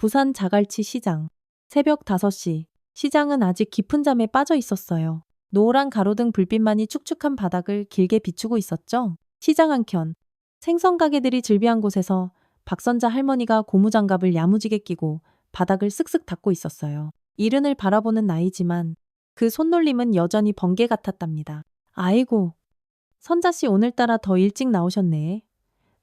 부산 자갈치 시장. 새벽 5시. 시장은 아직 깊은 잠에 빠져 있었어요. 노란 가로등 불빛만이 축축한 바닥을 길게 비추고 있었죠. 시장 한켠. 생선 가게들이 즐비한 곳에서 박선자 할머니가 고무장갑을 야무지게 끼고 바닥을 쓱쓱 닦고 있었어요. 이른을 바라보는 나이지만 그 손놀림은 여전히 번개 같았답니다. 아이고, 선자씨 오늘따라 더 일찍 나오셨네.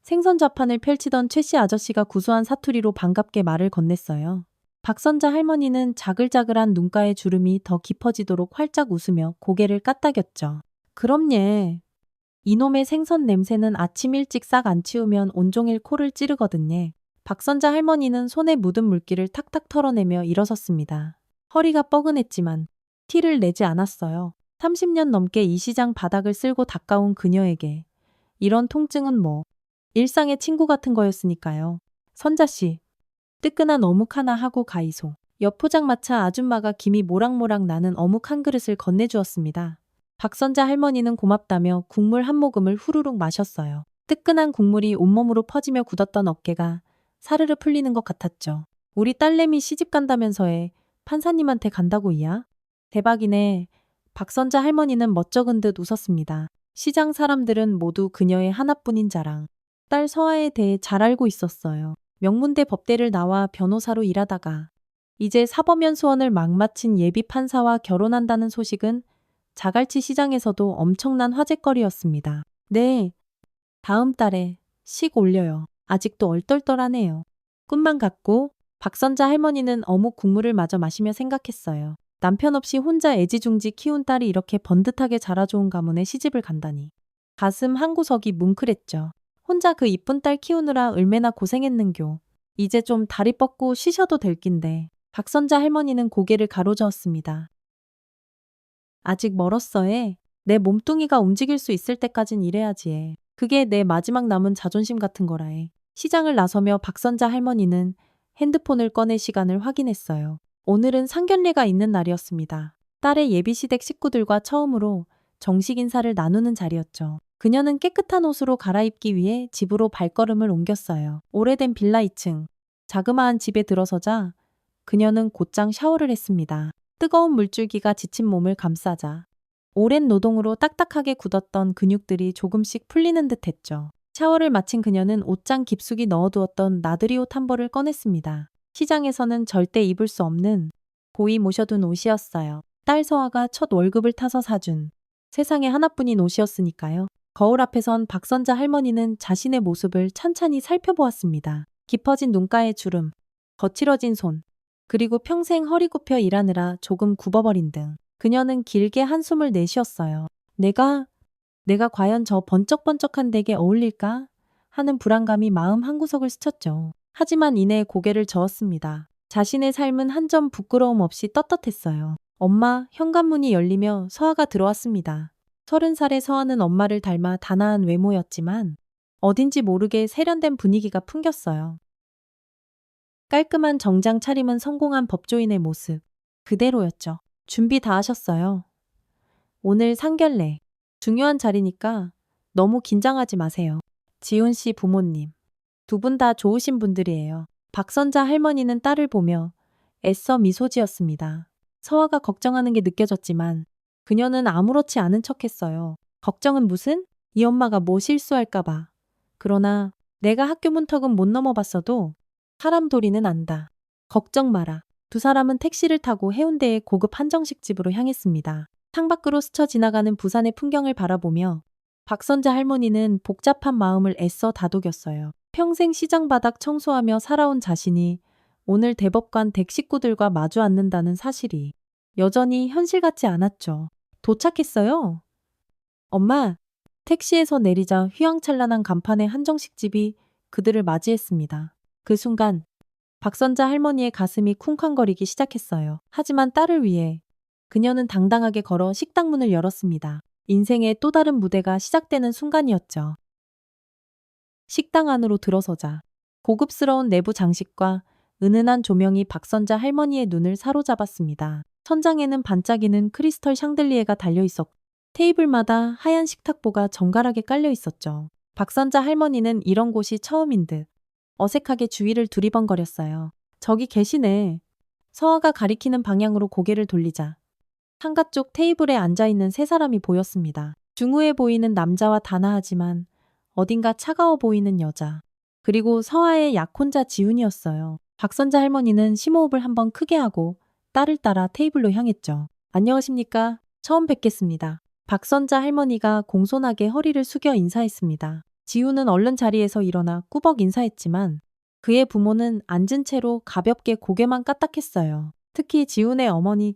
생선 좌판을 펼치던 최씨 아저씨가 구수한 사투리로 반갑게 말을 건넸어요. 박선자 할머니는 자글자글한 눈가의 주름이 더 깊어지도록 활짝 웃으며 고개를 까딱였죠. 그럼 예. 이놈의 생선 냄새는 아침 일찍 싹 안 치우면 온종일 코를 찌르거든요. 박선자 할머니는 손에 묻은 물기를 탁탁 털어내며 일어섰습니다. 허리가 뻐근했지만 티를 내지 않았어요. 30년 넘게 이 시장 바닥을 쓸고 닦아온 그녀에게 이런 통증은 뭐 일상의 친구 같은 거였으니까요. 선자씨, 뜨끈한 어묵 하나 하고 가이소. 옆 포장마차 아줌마가 김이 모락모락 나는 어묵 한 그릇을 건네주었습니다. 박선자 할머니는 고맙다며 국물 한 모금을 후루룩 마셨어요. 뜨끈한 국물이 온몸으로 퍼지며 굳었던 어깨가 사르르 풀리는 것 같았죠. 우리 딸내미 시집 간다면서에 판사님한테 간다고 이야? 대박이네. 박선자 할머니는 멋쩍은 듯 웃었습니다. 시장 사람들은 모두 그녀의 하나뿐인 자랑. 딸 서아에 대해 잘 알고 있었어요. 명문대 법대를 나와 변호사로 일하다가 이제 사법연수원을 막 마친 예비 판사와 결혼한다는 소식은 자갈치 시장에서도 엄청난 화제거리였습니다. 네, 다음 달에 식 올려요. 아직도 얼떨떨하네요. 꿈만 같고 박선자 할머니는 어묵 국물을 마저 마시며 생각했어요. 남편 없이 혼자 애지중지 키운 딸이 이렇게 번듯하게 자라좋은 가문에 시집을 간다니. 가슴 한 구석이 뭉클했죠. 혼자 그 이쁜 딸 키우느라 얼마나 고생했는교. 이제 좀 다리 뻗고 쉬셔도 될 낀데. 박선자 할머니는 고개를 가로저었습니다. 아직 멀었어에. 내 몸뚱이가 움직일 수 있을 때까진 일해야지. 그게 내 마지막 남은 자존심 같은 거라에. 시장을 나서며 박선자 할머니는 핸드폰을 꺼내 시간을 확인했어요. 오늘은 상견례가 있는 날이었습니다. 딸의 예비시댁 식구들과 처음으로 정식 인사를 나누는 자리였죠. 그녀는 깨끗한 옷으로 갈아입기 위해 집으로 발걸음을 옮겼어요. 오래된 빌라 2층. 자그마한 집에 들어서자 그녀는 곧장 샤워를 했습니다. 뜨거운 물줄기가 지친 몸을 감싸자 오랜 노동으로 딱딱하게 굳었던 근육들이 조금씩 풀리는 듯 했죠. 샤워를 마친 그녀는 옷장 깊숙이 넣어두었던 나들이 옷 한 벌을 꺼냈습니다. 시장에서는 절대 입을 수 없는 고이 모셔둔 옷이었어요. 딸 서아가 첫 월급을 타서 사준 세상에 하나뿐인 옷이었으니까요. 거울 앞에선 박선자 할머니는 자신의 모습을 찬찬히 살펴보았습니다. 깊어진 눈가의 주름, 거칠어진 손, 그리고 평생 허리 굽혀 일하느라 조금 굽어버린 등. 그녀는 길게 한숨을 내쉬었어요. 내가 과연 저 번쩍번쩍한 댁에 어울릴까? 하는 불안감이 마음 한구석을 스쳤죠. 하지만 이내 고개를 저었습니다. 자신의 삶은 한 점 부끄러움 없이 떳떳했어요. 엄마, 현관문이 열리며 서아가 들어왔습니다. 30살의 서아는 엄마를 닮아 단아한 외모였지만 어딘지 모르게 세련된 분위기가 풍겼어요. 깔끔한 정장 차림은 성공한 법조인의 모습 그대로였죠. 준비 다 하셨어요. 오늘 상견례. 중요한 자리니까 너무 긴장하지 마세요. 지훈 씨 부모님. 두 분 다 좋으신 분들이에요. 박선자 할머니는 딸을 보며 애써 미소 지었습니다. 서아가 걱정하는 게 느껴졌지만 그녀는 아무렇지 않은 척했어요. 걱정은 무슨? 이 엄마가 뭐 실수할까봐. 그러나 내가 학교 문턱은 못 넘어봤어도 사람 도리는 안다. 걱정 마라. 두 사람은 택시를 타고 해운대의 고급 한정식 집으로 향했습니다. 창밖으로 스쳐 지나가는 부산의 풍경을 바라보며 박선자 할머니는 복잡한 마음을 애써 다독였어요. 평생 시장 바닥 청소하며 살아온 자신이 오늘 대법관 댁 식구들과 마주 앉는다는 사실이 여전히 현실 같지 않았죠. 도착했어요. 엄마, 택시에서 내리자 휘황찬란한 간판의 한정식 집이 그들을 맞이했습니다. 그 순간 박선자 할머니의 가슴이 쿵쾅거리기 시작했어요. 하지만 딸을 위해 그녀는 당당하게 걸어 식당 문을 열었습니다. 인생의 또 다른 무대가 시작되는 순간이었죠. 식당 안으로 들어서자 고급스러운 내부 장식과 은은한 조명이 박선자 할머니의 눈을 사로잡았습니다. 천장에는 반짝이는 크리스털 샹들리에가 달려 있었고 테이블마다 하얀 식탁보가 정갈하게 깔려 있었죠. 박선자 할머니는 이런 곳이 처음인 듯 어색하게 주위를 두리번거렸어요. 저기 계시네. 서아가 가리키는 방향으로 고개를 돌리자 상가 쪽 테이블에 앉아있는 세 사람이 보였습니다. 중후해 보이는 남자와 단아하지만 어딘가 차가워 보이는 여자. 그리고 서아의 약혼자 지훈이었어요. 박선자 할머니는 심호흡을 한번 크게 하고 딸을 따라 테이블로 향했죠. 안녕하십니까? 처음 뵙겠습니다. 박선자 할머니가 공손하게 허리를 숙여 인사했습니다. 지훈은 얼른 자리에서 일어나 꾸벅 인사했지만 그의 부모는 앉은 채로 가볍게 고개만 까딱했어요. 특히 지훈의 어머니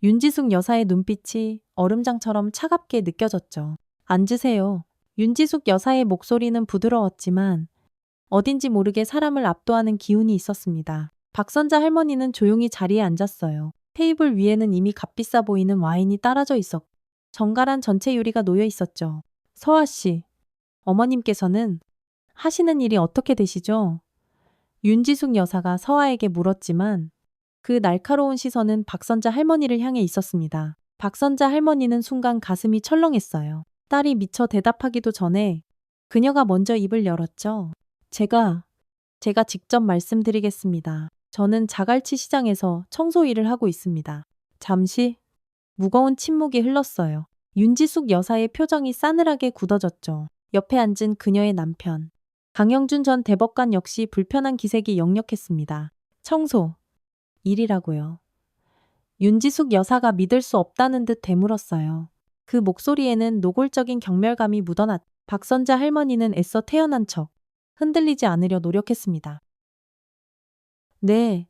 윤지숙 여사의 눈빛이 얼음장처럼 차갑게 느껴졌죠. 앉으세요. 윤지숙 여사의 목소리는 부드러웠지만 어딘지 모르게 사람을 압도하는 기운이 있었습니다. 박선자 할머니는 조용히 자리에 앉았어요. 테이블 위에는 이미 값비싸 보이는 와인이 따라져 있었고 정갈한 전체 유리가 놓여 있었죠. 서아 씨, 어머님께서는 하시는 일이 어떻게 되시죠? 윤지숙 여사가 서아에게 물었지만 그 날카로운 시선은 박선자 할머니를 향해 있었습니다. 박선자 할머니는 순간 가슴이 철렁했어요. 딸이 미처 대답하기도 전에 그녀가 먼저 입을 열었죠. 제가 직접 말씀드리겠습니다. 저는 자갈치 시장에서 청소 일을 하고 있습니다. 잠시 무거운 침묵이 흘렀어요. 윤지숙 여사의 표정이 싸늘하게 굳어졌죠. 옆에 앉은 그녀의 남편 강영준 전 대법관 역시 불편한 기색이 역력했습니다. 청소 일이라고요. 윤지숙 여사가 믿을 수 없다는 듯 되물었어요. 그 목소리에는 노골적인 경멸감이 묻어났. 박선자 할머니는 애써 태어난 척 흔들리지 않으려 노력했습니다. 네,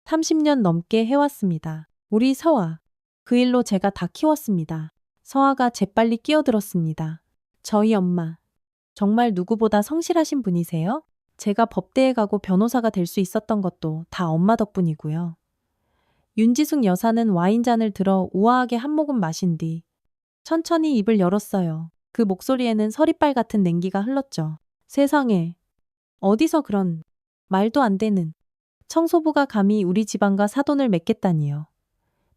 30년 넘게 해왔습니다. 우리 서아, 그 일로 제가 다 키웠습니다. 서아가 재빨리 끼어들었습니다. 저희 엄마, 정말 누구보다 성실하신 분이세요? 제가 법대에 가고 변호사가 될 수 있었던 것도 다 엄마 덕분이고요. 윤지숙 여사는 와인잔을 들어 우아하게 한 모금 마신 뒤 천천히 입을 열었어요. 그 목소리에는 서리빨 같은 냉기가 흘렀죠. 세상에, 어디서 그런 말도 안 되는 청소부가 감히 우리 집안과 사돈을 맺겠다니요.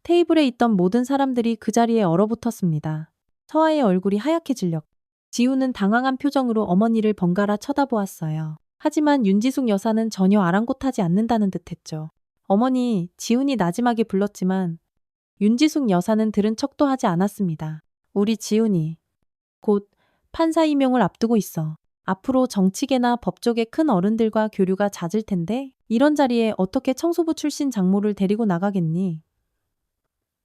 테이블에 있던 모든 사람들이 그 자리에 얼어붙었습니다. 서아의 얼굴이 하얗게 질렸. 지우는 당황한 표정으로 어머니를 번갈아 쳐다보았어요. 하지만 윤지숙 여사는 전혀 아랑곳하지 않는다는 듯했죠. 어머니, 지훈이 나지막에 불렀지만 윤지숙 여사는 들은 척도 하지 않았습니다. 우리 지훈이 곧 판사 임용을 앞두고 있어. 앞으로 정치계나 법조계 큰 어른들과 교류가 잦을 텐데 이런 자리에 어떻게 청소부 출신 장모를 데리고 나가겠니?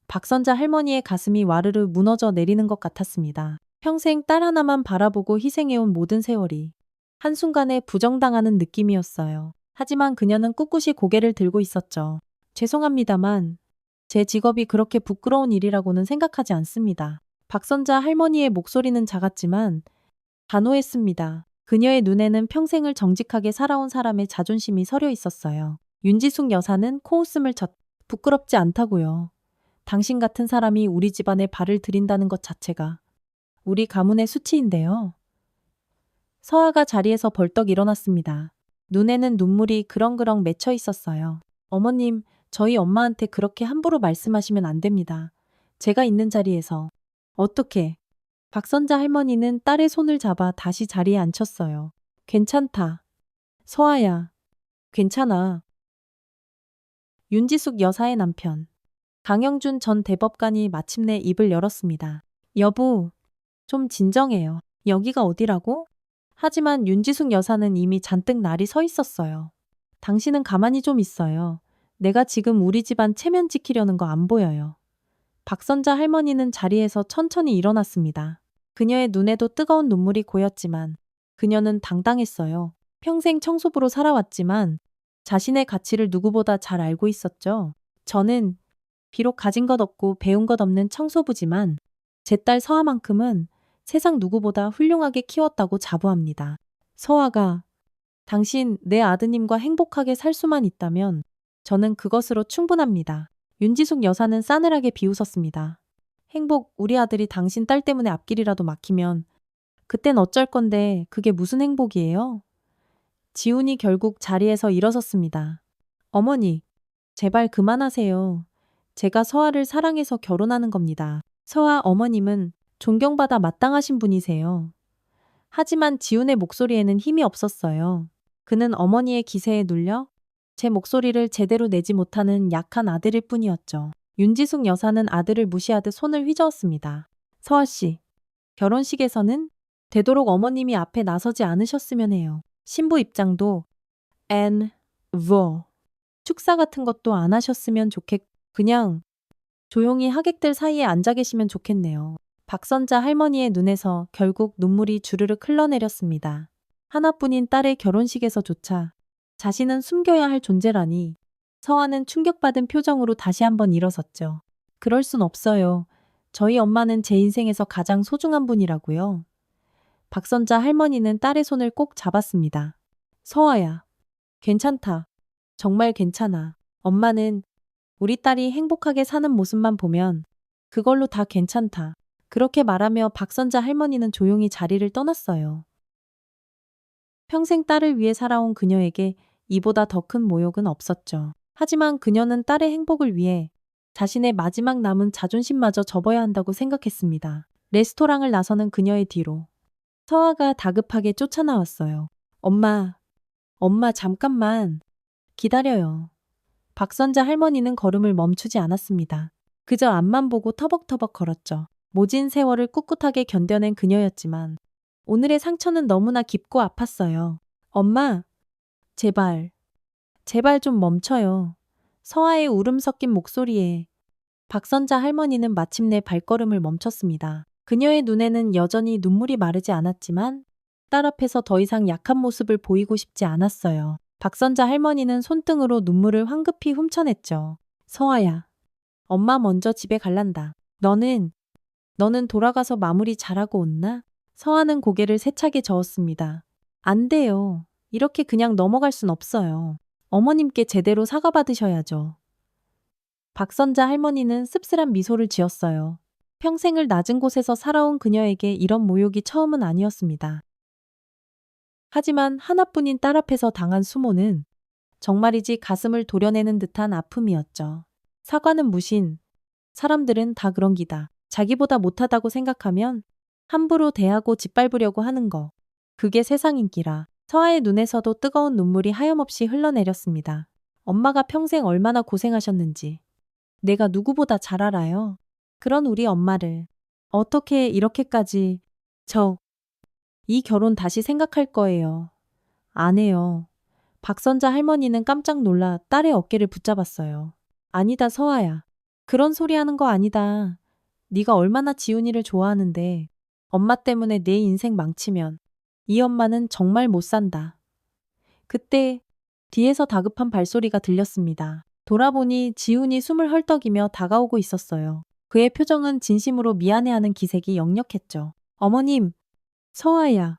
박선자 할머니의 가슴이 와르르 무너져 내리는 것 같았습니다. 평생 딸 하나만 바라보고 희생해온 모든 세월이 한순간에 부정당하는 느낌이었어요. 하지만 그녀는 꿋꿋이 고개를 들고 있었죠. 죄송합니다만 제 직업이 그렇게 부끄러운 일이라고는 생각하지 않습니다. 박선자 할머니의 목소리는 작았지만 단호했습니다. 그녀의 눈에는 평생을 정직하게 살아온 사람의 자존심이 서려 있었어요. 윤지숙 여사는 코웃음을 쳤. 부끄럽지 않다고요. 당신 같은 사람이 우리 집안에 발을 들인다는 것 자체가 우리 가문의 수치인데요. 서아가 자리에서 벌떡 일어났습니다. 눈에는 눈물이 그렁그렁 맺혀 있었어요. 어머님, 저희 엄마한테 그렇게 함부로 말씀하시면 안 됩니다. 제가 있는 자리에서 어떻게? 박선자 할머니는 딸의 손을 잡아 다시 자리에 앉혔어요. 괜찮다. 서아야, 괜찮아. 윤지숙 여사의 남편 강영준 전 대법관이 마침내 입을 열었습니다. 여보, 좀 진정해요. 여기가 어디라고? 하지만 윤지숙 여사는 이미 잔뜩 날이 서 있었어요. 당신은 가만히 좀 있어요. 내가 지금 우리 집안 체면 지키려는 거 안 보여요. 박선자 할머니는 자리에서 천천히 일어났습니다. 그녀의 눈에도 뜨거운 눈물이 고였지만 그녀는 당당했어요. 평생 청소부로 살아왔지만 자신의 가치를 누구보다 잘 알고 있었죠. 저는 비록 가진 것 없고 배운 것 없는 청소부지만 제 딸 서아만큼은 세상 누구보다 훌륭하게 키웠다고 자부합니다. 서아가 당신 내 아드님과 행복하게 살 수만 있다면 저는 그것으로 충분합니다. 윤지숙 여사는 싸늘하게 비웃었습니다. 행복, 우리 아들이 당신 딸 때문에 앞길이라도 막히면 그땐 어쩔 건데 그게 무슨 행복이에요? 지훈이 결국 자리에서 일어섰습니다. 어머니, 제발 그만하세요. 제가 서아를 사랑해서 결혼하는 겁니다. 서아 어머님은 존경받아 마땅하신 분이세요. 하지만 지훈의 목소리에는 힘이 없었어요. 그는 어머니의 기세에 눌려 제 목소리를 제대로 내지 못하는 약한 아들일 뿐이었죠. 윤지숙 여사는 아들을 무시하듯 손을 휘저었습니다. 서아 씨, 결혼식에서는 되도록 어머님이 앞에 나서지 않으셨으면 해요. 신부 입장도 축사 같은 것도 안 하셨으면 그냥 조용히 하객들 사이에 앉아 계시면 좋겠네요. 박선자 할머니의 눈에서 결국 눈물이 주르륵 흘러내렸습니다. 하나뿐인 딸의 결혼식에서조차 자신은 숨겨야 할 존재라니. 서아는 충격받은 표정으로 다시 한번 일어섰죠. 그럴 순 없어요. 저희 엄마는 제 인생에서 가장 소중한 분이라고요. 박선자 할머니는 딸의 손을 꼭 잡았습니다. 서아야, 괜찮다. 정말 괜찮아. 엄마는 우리 딸이 행복하게 사는 모습만 보면 그걸로 다 괜찮다. 그렇게 말하며 박선자 할머니는 조용히 자리를 떠났어요. 평생 딸을 위해 살아온 그녀에게 이보다 더 큰 모욕은 없었죠. 하지만 그녀는 딸의 행복을 위해 자신의 마지막 남은 자존심마저 접어야 한다고 생각했습니다. 레스토랑을 나서는 그녀의 뒤로 서아가 다급하게 쫓아나왔어요. 엄마 잠깐만 기다려요. 박선자 할머니는 걸음을 멈추지 않았습니다. 그저 앞만 보고 터벅터벅 걸었죠. 모진 세월을 꿋꿋하게 견뎌낸 그녀였지만 오늘의 상처는 너무나 깊고 아팠어요. 엄마, 제발 좀 멈춰요. 서아의 울음 섞인 목소리에 박선자 할머니는 마침내 발걸음을 멈췄습니다. 그녀의 눈에는 여전히 눈물이 마르지 않았지만 딸 앞에서 더 이상 약한 모습을 보이고 싶지 않았어요. 박선자 할머니는 손등으로 눈물을 황급히 훔쳐냈죠. 서아야, 엄마 먼저 집에 갈란다. 너는 돌아가서 마무리 잘하고 온나? 서아는 고개를 세차게 저었습니다. 안 돼요. 이렇게 그냥 넘어갈 순 없어요. 어머님께 제대로 사과받으셔야죠. 박선자 할머니는 씁쓸한 미소를 지었어요. 평생을 낮은 곳에서 살아온 그녀에게 이런 모욕이 처음은 아니었습니다. 하지만 하나뿐인 딸 앞에서 당한 수모는 정말이지 가슴을 도려내는 듯한 아픔이었죠. 사과는 무신. 사람들은 다 그런 기다. 자기보다 못하다고 생각하면 함부로 대하고 짓밟으려고 하는 거. 그게 세상 인기라. 서아의 눈에서도 뜨거운 눈물이 하염없이 흘러내렸습니다. 엄마가 평생 얼마나 고생하셨는지 내가 누구보다 잘 알아요. 그런 우리 엄마를 어떻게 이렇게까지 이 결혼 다시 생각할 거예요. 안 해요. 박선자 할머니는 깜짝 놀라 딸의 어깨를 붙잡았어요. 아니다 서아야. 그런 소리 하는 거 아니다. 네가 얼마나 지훈이를 좋아하는데 엄마 때문에 내 인생 망치면 이 엄마는 정말 못 산다. 그때 뒤에서 다급한 발소리가 들렸습니다. 돌아보니 지훈이 숨을 헐떡이며 다가오고 있었어요. 그의 표정은 진심으로 미안해하는 기색이 역력했죠. 어머님, 서아야,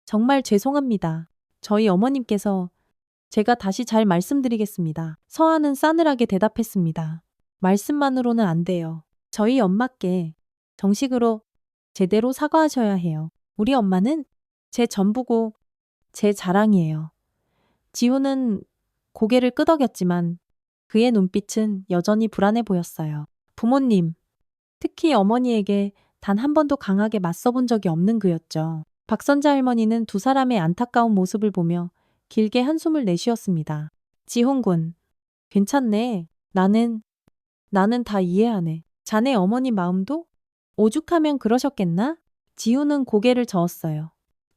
정말 죄송합니다. 저희 어머님께서 제가 다시 잘 말씀드리겠습니다. 서아는 싸늘하게 대답했습니다. 말씀만으로는 안 돼요. 저희 엄마께 정식으로 제대로 사과하셔야 해요. 우리 엄마는 제 전부고 제 자랑이에요. 지훈은 고개를 끄덕였지만 그의 눈빛은 여전히 불안해 보였어요. 부모님, 특히 어머니에게 단 한 번도 강하게 맞서본 적이 없는 그였죠. 박선자 할머니는 두 사람의 안타까운 모습을 보며 길게 한숨을 내쉬었습니다. 지훈군, 괜찮네. 나는 다 이해하네. 자네 어머니 마음도? 오죽하면 그러셨겠나? 지훈은 고개를 저었어요.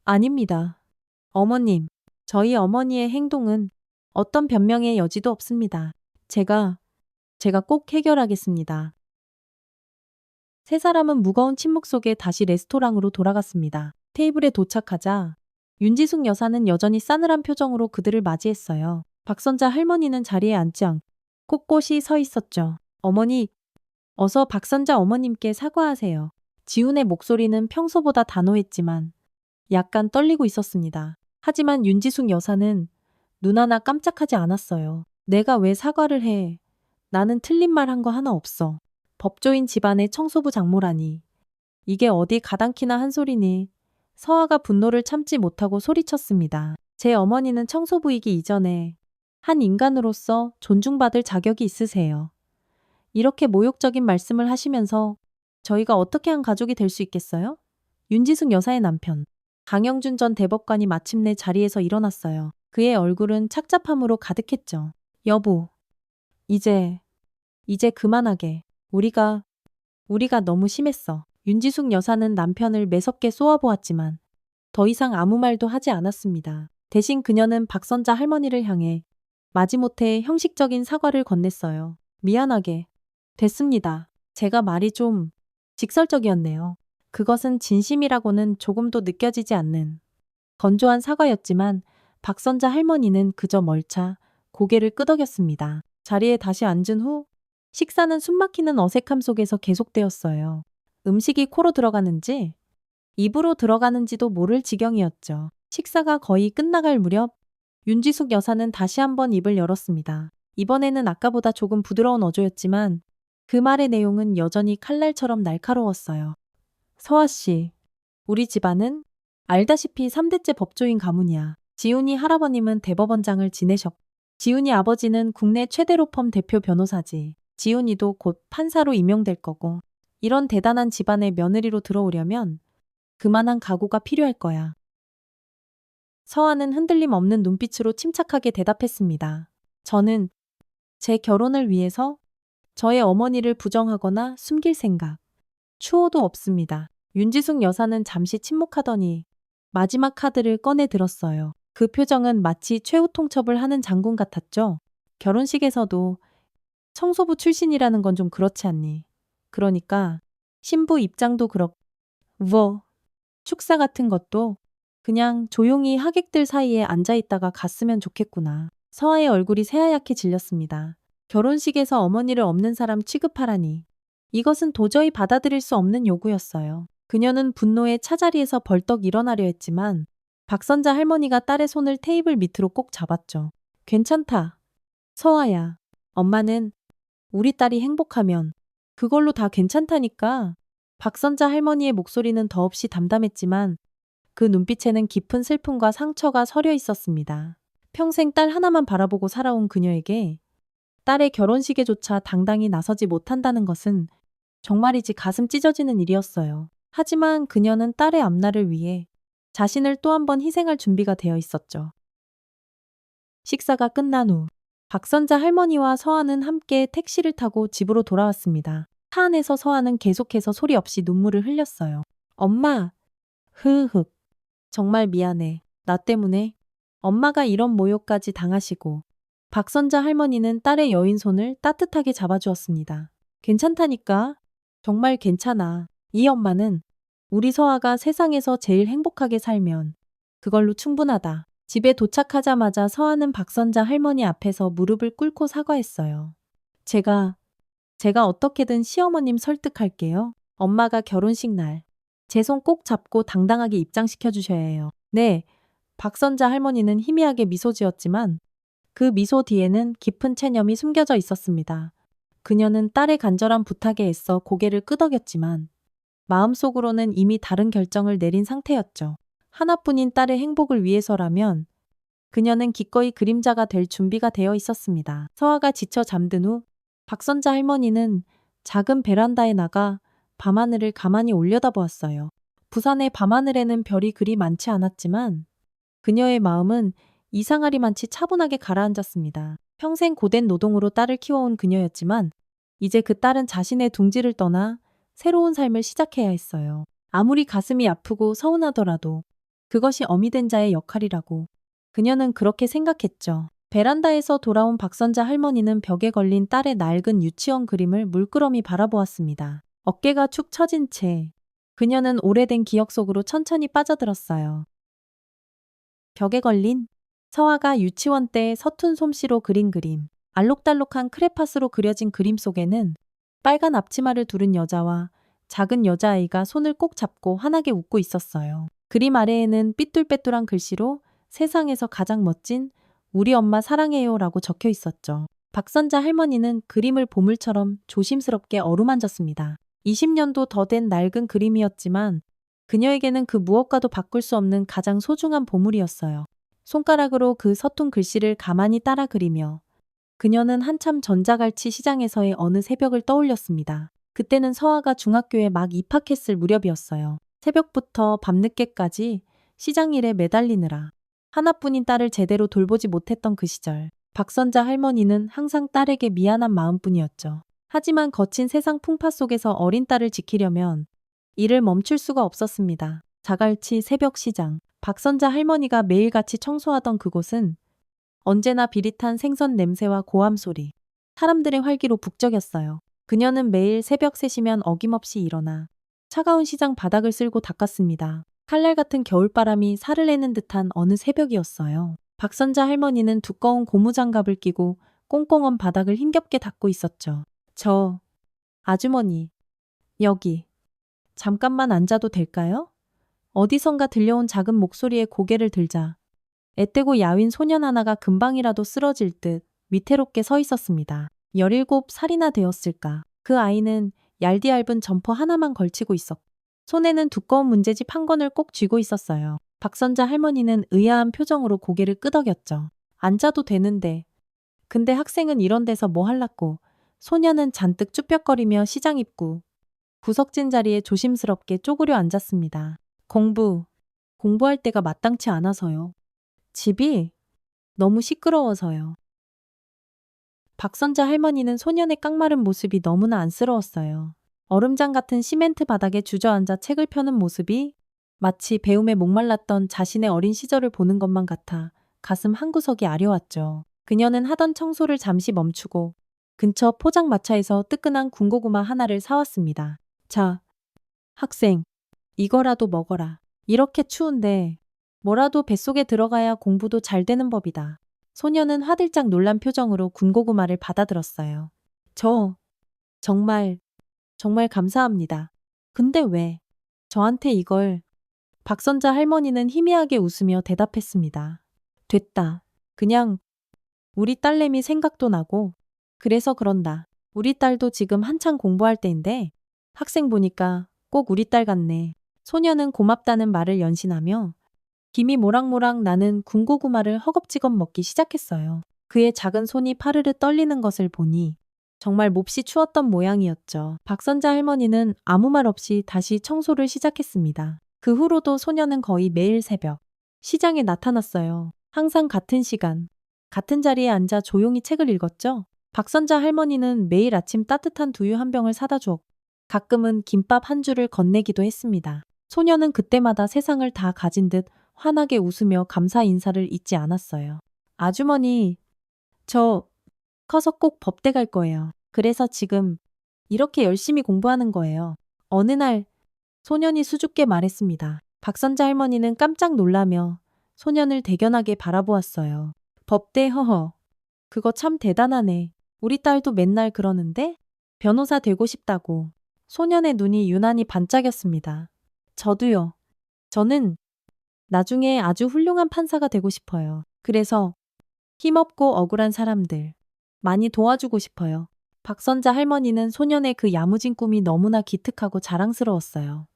아닙니다. 어머님, 저희 어머니의 행동은 어떤 변명의 여지도 없습니다. 제가 꼭 해결하겠습니다. 세 사람은 무거운 침묵 속에 다시 레스토랑으로 돌아갔습니다. 테이블에 도착하자 윤지숙 여사는 여전히 싸늘한 표정으로 그들을 맞이했어요. 박선자 할머니는 자리에 앉지 않고 꼿꼿이 서 있었죠. 어머니, 어서 박선자 어머님께 사과하세요. 지훈의 목소리는 평소보다 단호했지만 약간 떨리고 있었습니다. 하지만 윤지숙 여사는 눈 하나 깜짝하지 않았어요. 내가 왜 사과를 해? 나는 틀린 말 한 거 하나 없어. 법조인 집안의 청소부 장모라니. 이게 어디 가당키나 한 소리니. 서아가 분노를 참지 못하고 소리쳤습니다. 제 어머니는 청소부이기 이전에 한 인간으로서 존중받을 자격이 있으세요. 이렇게 모욕적인 말씀을 하시면서 저희가 어떻게 한 가족이 될 수 있겠어요? 윤지숙 여사의 남편 강영준 전 대법관이 마침내 자리에서 일어났어요. 그의 얼굴은 착잡함으로 가득했죠. 여보, 이제 그만하게. 우리가 너무 심했어. 윤지숙 여사는 남편을 매섭게 쏘아보았지만 더 이상 아무 말도 하지 않았습니다. 대신 그녀는 박선자 할머니를 향해 마지못해 형식적인 사과를 건넸어요. 미안하게 됐습니다. 제가 말이 좀 직설적이었네요. 그것은 진심이라고는 조금도 느껴지지 않는 건조한 사과였지만 박선자 할머니는 그저 멀차 고개를 끄덕였습니다. 자리에 다시 앉은 후 식사는 숨막히는 어색함 속에서 계속되었어요. 음식이 코로 들어가는지 입으로 들어가는지도 모를 지경이었죠. 식사가 거의 끝나갈 무렵 윤지숙 여사는 다시 한번 입을 열었습니다. 이번에는 아까보다 조금 부드러운 어조였지만 그 말의 내용은 여전히 칼날처럼 날카로웠어요. 서아 씨, 우리 집안은 알다시피 3대째 법조인 가문이야. 지훈이 할아버님은 대법원장을 지내셨고 지훈이 아버지는 국내 최대 로펌 대표 변호사지. 지훈이도 곧 판사로 임용될 거고 이런 대단한 집안의 며느리로 들어오려면 그만한 각오가 필요할 거야. 서아는 흔들림 없는 눈빛으로 침착하게 대답했습니다. 저는 제 결혼을 위해서 저의 어머니를 부정하거나 숨길 생각, 추호도 없습니다. 윤지숙 여사는 잠시 침묵하더니 마지막 카드를 꺼내 들었어요. 그 표정은 마치 최후 통첩을 하는 장군 같았죠. 결혼식에서도 청소부 출신이라는 건 좀 그렇지 않니? 그러니까 신부 입장도 그렇고 축사 같은 것도 그냥 조용히 하객들 사이에 앉아있다가 갔으면 좋겠구나. 서아의 얼굴이 새하얗게 질렸습니다. 결혼식에서 어머니를 없는 사람 취급하라니. 이것은 도저히 받아들일 수 없는 요구였어요. 그녀는 분노에 차자리에서 벌떡 일어나려 했지만 박선자 할머니가 딸의 손을 테이블 밑으로 꼭 잡았죠. 괜찮다. 서아야. 엄마는 우리 딸이 행복하면 그걸로 다 괜찮다니까. 박선자 할머니의 목소리는 더없이 담담했지만 그 눈빛에는 깊은 슬픔과 상처가 서려 있었습니다. 평생 딸 하나만 바라보고 살아온 그녀에게 딸의 결혼식에조차 당당히 나서지 못한다는 것은 정말이지 가슴 찢어지는 일이었어요. 하지만 그녀는 딸의 앞날을 위해 자신을 또 한 번 희생할 준비가 되어 있었죠. 식사가 끝난 후 박선자 할머니와 서아는 함께 택시를 타고 집으로 돌아왔습니다. 차 안에서 서아는 계속해서 소리 없이 눈물을 흘렸어요. 엄마, 흐흐. 정말 미안해. 나 때문에 엄마가 이런 모욕까지 당하시고. 박선자 할머니는 딸의 여인 손을 따뜻하게 잡아주었습니다. 괜찮다니까. 정말 괜찮아. 이 엄마는 우리 서아가 세상에서 제일 행복하게 살면 그걸로 충분하다. 집에 도착하자마자 서아는 박선자 할머니 앞에서 무릎을 꿇고 사과했어요. 제가 어떻게든 시어머님 설득할게요. 엄마가 결혼식 날 제 손 꼭 잡고 당당하게 입장시켜 주셔야 해요. 네. 박선자 할머니는 희미하게 미소 지었지만 그 미소 뒤에는 깊은 체념이 숨겨져 있었습니다. 그녀는 딸의 간절한 부탁에 애써 고개를 끄덕였지만 마음속으로는 이미 다른 결정을 내린 상태였죠. 하나뿐인 딸의 행복을 위해서라면 그녀는 기꺼이 그림자가 될 준비가 되어 있었습니다. 서아가 지쳐 잠든 후 박선자 할머니는 작은 베란다에 나가 밤하늘을 가만히 올려다보았어요. 부산의 밤하늘에는 별이 그리 많지 않았지만 그녀의 마음은 이상하리만치 차분하게 가라앉았습니다. 평생 고된 노동으로 딸을 키워온 그녀였지만 이제 그 딸은 자신의 둥지를 떠나 새로운 삶을 시작해야 했어요. 아무리 가슴이 아프고 서운하더라도 그것이 어미 된 자의 역할이라고 그녀는 그렇게 생각했죠. 베란다에서 돌아온 박선자 할머니는 벽에 걸린 딸의 낡은 유치원 그림을 물끄러미 바라보았습니다. 어깨가 축 처진 채 그녀는 오래된 기억 속으로 천천히 빠져들었어요. 벽에 걸린 서아가 유치원 때 서툰 솜씨로 그린 그림, 알록달록한 크레파스로 그려진 그림 속에는 빨간 앞치마를 두른 여자와 작은 여자아이가 손을 꼭 잡고 환하게 웃고 있었어요. 그림 아래에는 삐뚤빼뚤한 글씨로 세상에서 가장 멋진 우리 엄마 사랑해요 라고 적혀 있었죠. 박선자 할머니는 그림을 보물처럼 조심스럽게 어루만졌습니다. 20년도 더 된 낡은 그림이었지만 그녀에게는 그 무엇과도 바꿀 수 없는 가장 소중한 보물이었어요. 손가락으로 그 서툰 글씨를 가만히 따라 그리며 그녀는 한참 전자갈치 시장에서의 어느 새벽을 떠올렸습니다. 그때는 서아가 중학교에 막 입학했을 무렵이었어요. 새벽부터 밤늦게까지 시장 일에 매달리느라 하나뿐인 딸을 제대로 돌보지 못했던 그 시절. 박선자 할머니는 항상 딸에게 미안한 마음뿐이었죠. 하지만 거친 세상 풍파 속에서 어린 딸을 지키려면 일을 멈출 수가 없었습니다. 자갈치 새벽 시장. 박선자 할머니가 매일같이 청소하던 그곳은 언제나 비릿한 생선 냄새와 고함 소리, 사람들의 활기로 북적였어요. 그녀는 매일 새벽 3시면 어김없이 일어나 차가운 시장 바닥을 쓸고 닦았습니다. 칼날 같은 겨울바람이 살을 내는 듯한 어느 새벽이었어요. 박선자 할머니는 두꺼운 고무장갑을 끼고 꽁꽁 언 바닥을 힘겹게 닦고 있었죠. 아주머니, 여기, 잠깐만 앉아도 될까요? 어디선가 들려온 작은 목소리에 고개를 들자 애뜨고 야윈 소년 하나가 금방이라도 쓰러질 듯 위태롭게 서 있었습니다. 17살이나 되었을까. 그 아이는 얇디얇은 점퍼 하나만 걸치고 있었고 손에는 두꺼운 문제집 한 권을 꼭 쥐고 있었어요. 박선자 할머니는 의아한 표정으로 고개를 끄덕였죠. 앉아도 되는데. 근데 학생은 이런 데서 뭐 할라고. 소녀는 잔뜩 쭈뼛거리며 시장 입구 구석진 자리에 조심스럽게 쪼그려 앉았습니다. 공부할 때가 마땅치 않아서요. 집이 너무 시끄러워서요. 박선자 할머니는 소년의 깡마른 모습이 너무나 안쓰러웠어요. 얼음장 같은 시멘트 바닥에 주저앉아 책을 펴는 모습이 마치 배움에 목말랐던 자신의 어린 시절을 보는 것만 같아 가슴 한구석이 아려왔죠. 그녀는 하던 청소를 잠시 멈추고 근처 포장마차에서 뜨끈한 군고구마 하나를 사왔습니다. 자, 학생, 이거라도 먹어라. 이렇게 추운데 뭐라도 뱃속에 들어가야 공부도 잘 되는 법이다. 소녀는 화들짝 놀란 표정으로 군고구마를 받아들었어요. 정말 감사합니다. 근데 왜 저한테 이걸? 박선자 할머니는 희미하게 웃으며 대답했습니다. 됐다. 그냥 우리 딸내미 생각도 나고 그래서 그런다. 우리 딸도 지금 한창 공부할 때인데 학생 보니까 꼭 우리 딸 같네. 소녀는 고맙다는 말을 연신하며 김이 모락모락 나는 군고구마를 허겁지겁 먹기 시작했어요. 그의 작은 손이 파르르 떨리는 것을 보니 정말 몹시 추웠던 모양이었죠. 박선자 할머니는 아무 말 없이 다시 청소를 시작했습니다. 그 후로도 소녀는 거의 매일 새벽 시장에 나타났어요. 항상 같은 시간, 같은 자리에 앉아 조용히 책을 읽었죠. 박선자 할머니는 매일 아침 따뜻한 두유 한 병을 사다 주었고 가끔은 김밥 한 줄을 건네기도 했습니다. 소녀는 그때마다 세상을 다 가진 듯 환하게 웃으며 감사 인사를 잊지 않았어요. 아주머니, 저 커서 꼭 법대 갈 거예요. 그래서 지금 이렇게 열심히 공부하는 거예요. 어느 날 소년이 수줍게 말했습니다. 박선자 할머니는 깜짝 놀라며 소년을 대견하게 바라보았어요. 법대 허허. 그거 참 대단하네. 우리 딸도 맨날 그러는데 변호사 되고 싶다고. 소년의 눈이 유난히 반짝였습니다. 저도요. 저는 나중에 아주 훌륭한 판사가 되고 싶어요. 그래서 힘없고 억울한 사람들 많이 도와주고 싶어요. 박선자 할머니는 소년의 그 야무진 꿈이 너무나 기특하고 자랑스러웠어요.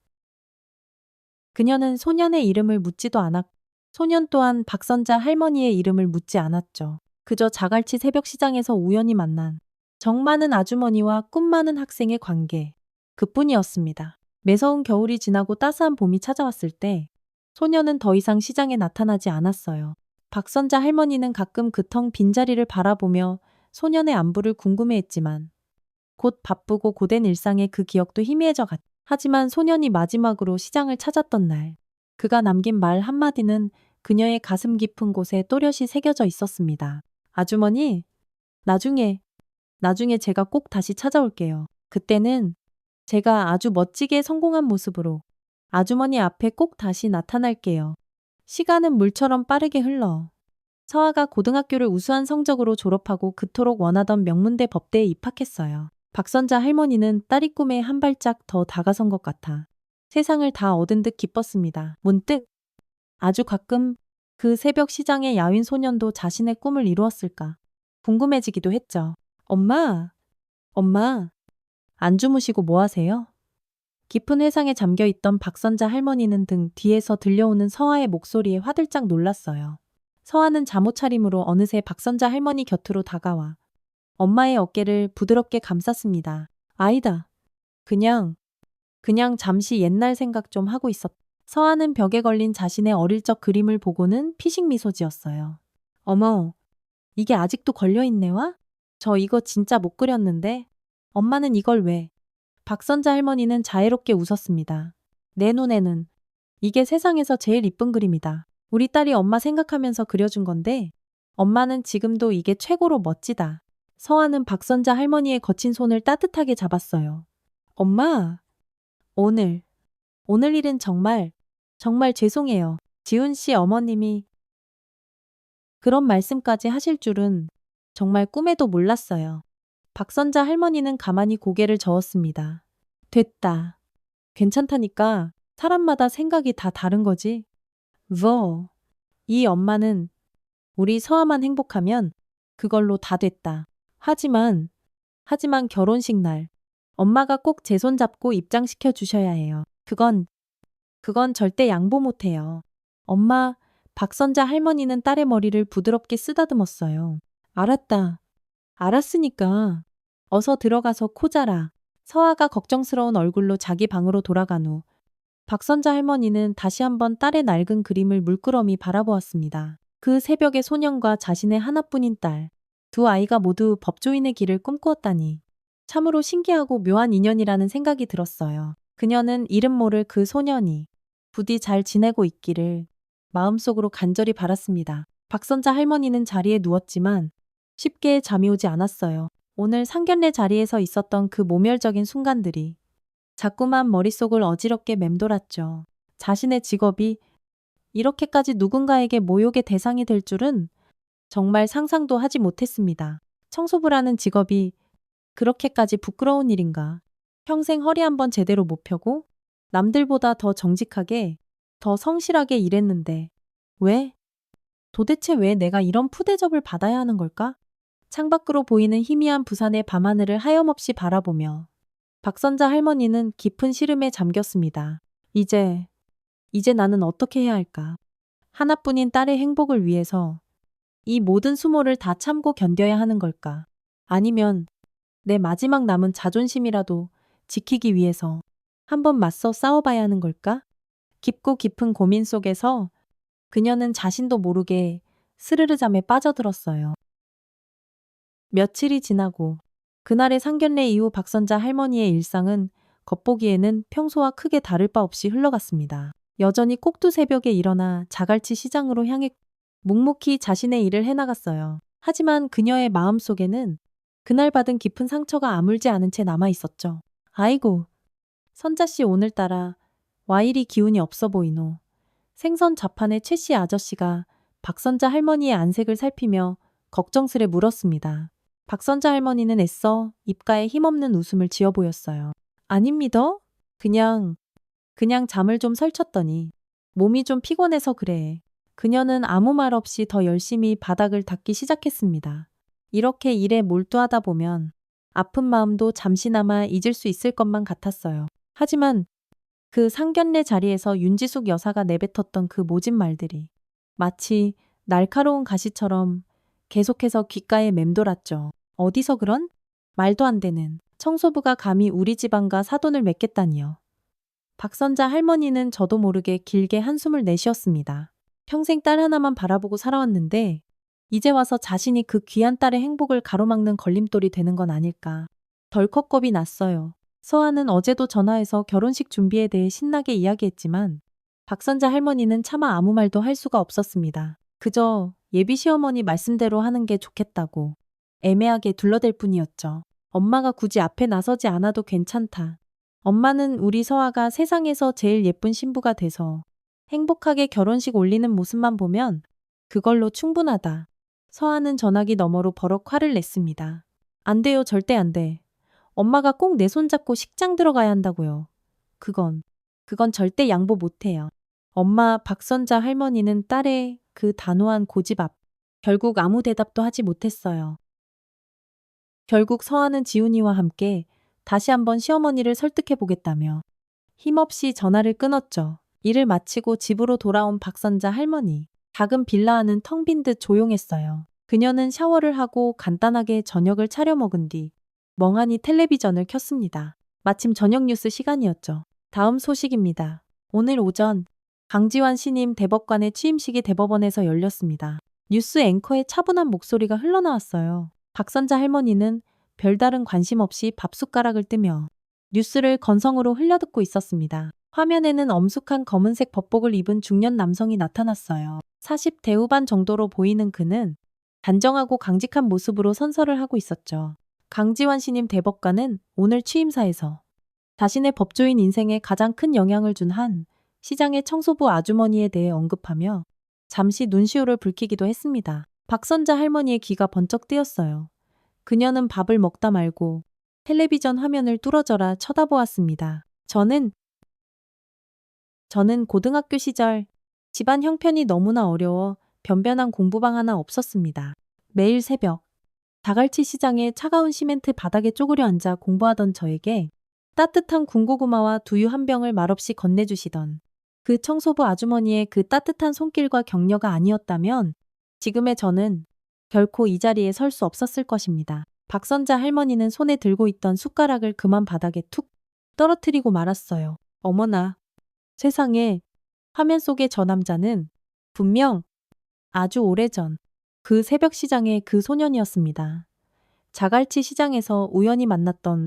그녀는 소년의 이름을 묻지도 않았고 소년 또한 박선자 할머니의 이름을 묻지 않았죠. 그저 자갈치 새벽시장에서 우연히 만난 정 많은 아주머니와 꿈 많은 학생의 관계 그뿐이었습니다. 매서운 겨울이 지나고 따스한 봄이 찾아왔을 때 소녀는 더 이상 시장에 나타나지 않았어요. 박선자 할머니는 가끔 그 텅 빈자리를 바라보며 소년의 안부를 궁금해했지만 곧 바쁘고 고된 일상에 그 기억도 희미해져 갔다. 하지만 소년이 마지막으로 시장을 찾았던 날 그가 남긴 말 한마디는 그녀의 가슴 깊은 곳에 또렷이 새겨져 있었습니다. 아주머니, 나중에 제가 꼭 다시 찾아올게요. 그때는 제가 아주 멋지게 성공한 모습으로 아주머니 앞에 꼭 다시 나타날게요. 시간은 물처럼 빠르게 흘러 서아가 고등학교를 우수한 성적으로 졸업하고 그토록 원하던 명문대 법대에 입학했어요. 박선자 할머니는 딸이 꿈에 한 발짝 더 다가선 것 같아 세상을 다 얻은 듯 기뻤습니다. 문득 아주 가끔 그 새벽 시장의 야윈 소년도 자신의 꿈을 이루었을까 궁금해지기도 했죠. 엄마, 안 주무시고 뭐 하세요? 깊은 회상에 잠겨있던 박선자 할머니는 등 뒤에서 들려오는 서아의 목소리에 화들짝 놀랐어요. 서아는 잠옷 차림으로 어느새 박선자 할머니 곁으로 다가와 엄마의 어깨를 부드럽게 감쌌습니다. 아이다. 그냥 잠시 옛날 생각 좀 하고 있었다. 서아는 벽에 걸린 자신의 어릴 적 그림을 보고는 피식 미소 지었어요. 어머, 이게 아직도 걸려있네와? 저 이거 진짜 못 그렸는데. 엄마는 이걸 왜? 박선자 할머니는 자애롭게 웃었습니다. 내 눈에는 이게 세상에서 제일 이쁜 그림이다. 우리 딸이 엄마 생각하면서 그려준 건데 엄마는 지금도 이게 최고로 멋지다. 서아는 박선자 할머니의 거친 손을 따뜻하게 잡았어요. 엄마, 오늘 일은 정말 죄송해요. 지훈 씨 어머님이 그런 말씀까지 하실 줄은 정말 꿈에도 몰랐어요. 박선자 할머니는 가만히 고개를 저었습니다. 됐다. 괜찮다니까. 사람마다 생각이 다 다른 거지. 이 엄마는 우리 서아만 행복하면 그걸로 다 됐다. 하지만 결혼식 날 엄마가 꼭 제 손 잡고 입장시켜 주셔야 해요. 그건 절대 양보 못해요. 엄마, 박선자 할머니는 딸의 머리를 부드럽게 쓰다듬었어요. 알았다. 알았으니까 어서 들어가서 코 자라. 서아가 걱정스러운 얼굴로 자기 방으로 돌아간 후 박선자 할머니는 다시 한번 딸의 낡은 그림을 물끄러미 바라보았습니다. 그 새벽의 소년과 자신의 하나뿐인 딸, 두 아이가 모두 법조인의 길을 꿈꾸었다니 참으로 신기하고 묘한 인연이라는 생각이 들었어요. 그녀는 이름 모를 그 소년이 부디 잘 지내고 있기를 마음속으로 간절히 바랐습니다. 박선자 할머니는 자리에 누웠지만 쉽게 잠이 오지 않았어요. 오늘 상견례 자리에서 있었던 그 모멸적인 순간들이 자꾸만 머릿속을 어지럽게 맴돌았죠. 자신의 직업이 이렇게까지 누군가에게 모욕의 대상이 될 줄은 정말 상상도 하지 못했습니다. 청소부라는 직업이 그렇게까지 부끄러운 일인가. 평생 허리 한번 제대로 못 펴고 남들보다 더 정직하게, 더 성실하게 일했는데 왜? 도대체 왜 내가 이런 푸대접을 받아야 하는 걸까? 창밖으로 보이는 희미한 부산의 밤하늘을 하염없이 바라보며 박선자 할머니는 깊은 시름에 잠겼습니다. 이제 나는 어떻게 해야 할까? 하나뿐인 딸의 행복을 위해서 이 모든 수모를 다 참고 견뎌야 하는 걸까? 아니면 내 마지막 남은 자존심이라도 지키기 위해서 한번 맞서 싸워봐야 하는 걸까? 깊고 깊은 고민 속에서 그녀는 자신도 모르게 스르르 잠에 빠져들었어요. 며칠이 지나고 그날의 상견례 이후 박선자 할머니의 일상은 겉보기에는 평소와 크게 다를 바 없이 흘러갔습니다. 여전히 꼭두새벽에 일어나 자갈치 시장으로 향해 묵묵히 자신의 일을 해나갔어요. 하지만 그녀의 마음속에는 그날 받은 깊은 상처가 아물지 않은 채 남아 있었죠. 아이고, 선자씨 오늘따라 와 이리 기운이 없어 보이노. 생선 자판의 최씨 아저씨가 박선자 할머니의 안색을 살피며 걱정스레 물었습니다. 박선자 할머니는 애써 입가에 힘없는 웃음을 지어 보였어요. 아닙니다. 그냥 잠을 좀 설쳤더니 몸이 좀 피곤해서 그래. 그녀는 아무 말 없이 더 열심히 바닥을 닦기 시작했습니다. 이렇게 일에 몰두하다 보면 아픈 마음도 잠시나마 잊을 수 있을 것만 같았어요. 하지만 그 상견례 자리에서 윤지숙 여사가 내뱉었던 그 모진 말들이 마치 날카로운 가시처럼 계속해서 귓가에 맴돌았죠. 어디서 그런? 말도 안 되는. 청소부가 감히 우리 집안과 사돈을 맺겠다니요. 박선자 할머니는 저도 모르게 길게 한숨을 내쉬었습니다. 평생 딸 하나만 바라보고 살아왔는데 이제 와서 자신이 그 귀한 딸의 행복을 가로막는 걸림돌이 되는 건 아닐까. 덜컥 겁이 났어요. 서아는 어제도 전화해서 결혼식 준비에 대해 신나게 이야기했지만 박선자 할머니는 차마 아무 말도 할 수가 없었습니다. 그저 예비 시어머니 말씀대로 하는 게 좋겠다고 애매하게 둘러댈 뿐이었죠. 엄마가 굳이 앞에 나서지 않아도 괜찮다. 엄마는 우리 서아가 세상에서 제일 예쁜 신부가 돼서 행복하게 결혼식 올리는 모습만 보면 그걸로 충분하다. 서아는 전화기 너머로 버럭 화를 냈습니다. 안 돼요, 절대 안 돼. 엄마가 꼭 내 손 잡고 식장 들어가야 한다고요. 그건 절대 양보 못해요. 엄마 박선자 할머니는 딸의 그 단호한 고집 앞 결국 아무 대답도 하지 못했어요. 결국 서아는 지훈이와 함께 다시 한번 시어머니를 설득해 보겠다며 힘없이 전화를 끊었죠. 일을 마치고 집으로 돌아온 박선자 할머니. 작은 빌라 안은 텅 빈 듯 조용했어요. 그녀는 샤워를 하고 간단하게 저녁을 차려 먹은 뒤 멍하니 텔레비전을 켰습니다. 마침 저녁 뉴스 시간이었죠. 다음 소식입니다. 오늘 오전 강지환 신임 대법관의 취임식이 대법원에서 열렸습니다. 뉴스 앵커의 차분한 목소리가 흘러나왔어요. 박선자 할머니는 별다른 관심 없이 밥숟가락을 뜨며 뉴스를 건성으로 흘려듣고 있었습니다. 화면에는 엄숙한 검은색 법복을 입은 중년 남성이 나타났어요. 40대 후반 정도로 보이는 그는 단정하고 강직한 모습으로 선서를 하고 있었죠. 강지환 신임 대법관은 오늘 취임사에서 자신의 법조인 인생에 가장 큰 영향을 준 한 시장의 청소부 아주머니에 대해 언급하며 잠시 눈시울을 붉히기도 했습니다. 박선자 할머니의 귀가 번쩍 뜨였어요. 그녀는 밥을 먹다 말고 텔레비전 화면을 뚫어져라 쳐다보았습니다. 저는 고등학교 시절 집안 형편이 너무나 어려워 변변한 공부방 하나 없었습니다. 매일 새벽 다갈치 시장의 차가운 시멘트 바닥에 쪼그려 앉아 공부하던 저에게 따뜻한 군고구마와 두유 한 병을 말없이 건네주시던 그 청소부 아주머니의 그 따뜻한 손길과 격려가 아니었다면 지금의 저는 결코 이 자리에 설 수 없었을 것입니다. 박선자 할머니는 손에 들고 있던 숟가락을 그만 바닥에 툭 떨어뜨리고 말았어요. 어머나, 세상에, 화면 속의 저 남자는 분명 아주 오래전 그 새벽 시장의 그 소년이었습니다. 자갈치 시장에서 우연히 만났던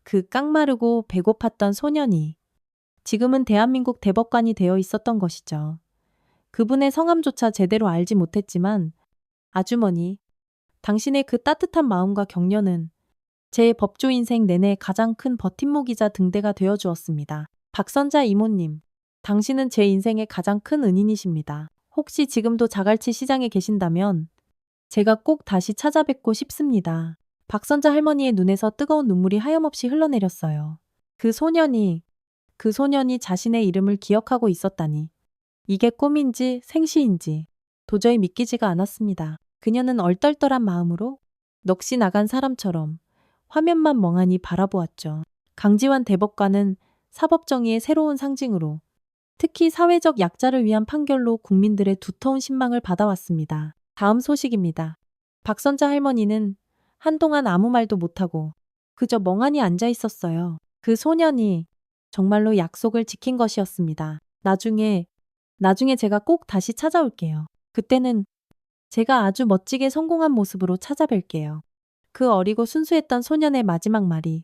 그 깡마르고 배고팠던 소년이 지금은 대한민국 대법관이 되어 있었던 것이죠. 그분의 성함조차 제대로 알지 못했지만 아주머니, 당신의 그 따뜻한 마음과 격려는 제 법조 인생 내내 가장 큰 버팀목이자 등대가 되어 주었습니다. 박선자 이모님, 당신은 제 인생의 가장 큰 은인이십니다. 혹시 지금도 자갈치 시장에 계신다면 제가 꼭 다시 찾아뵙고 싶습니다. 박선자 할머니의 눈에서 뜨거운 눈물이 하염없이 흘러내렸어요. 그 소년이 자신의 이름을 기억하고 있었다니. 이게 꿈인지 생시인지 도저히 믿기지가 않았습니다. 그녀는 얼떨떨한 마음으로 넋이 나간 사람처럼 화면만 멍하니 바라보았죠. 강지환 대법관은 사법정의의 새로운 상징으로 특히 사회적 약자를 위한 판결로 국민들의 두터운 신망을 받아왔습니다. 다음 소식입니다. 박선자 할머니는 한동안 아무 말도 못하고 그저 멍하니 앉아 있었어요. 그 소년이 정말로 약속을 지킨 것이었습니다. 나중에 제가 꼭 다시 찾아올게요. 그때는 제가 아주 멋지게 성공한 모습으로 찾아뵐게요. 그 어리고 순수했던 소년의 마지막 말이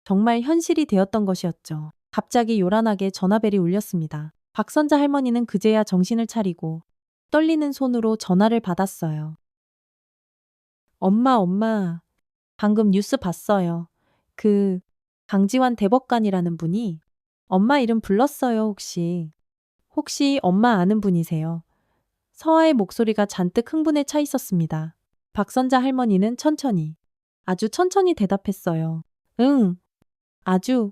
정말 현실이 되었던 것이었죠. 갑자기 요란하게 전화벨이 울렸습니다. 박선자 할머니는 그제야 정신을 차리고 떨리는 손으로 전화를 받았어요. 엄마, 방금 뉴스 봤어요. 그 강지환 대법관이라는 분이 엄마 이름 불렀어요, 혹시 엄마 아는 분이세요? 서아의 목소리가 잔뜩 흥분에 차 있었습니다. 박선자 할머니는 아주 천천히 대답했어요. 응, 아주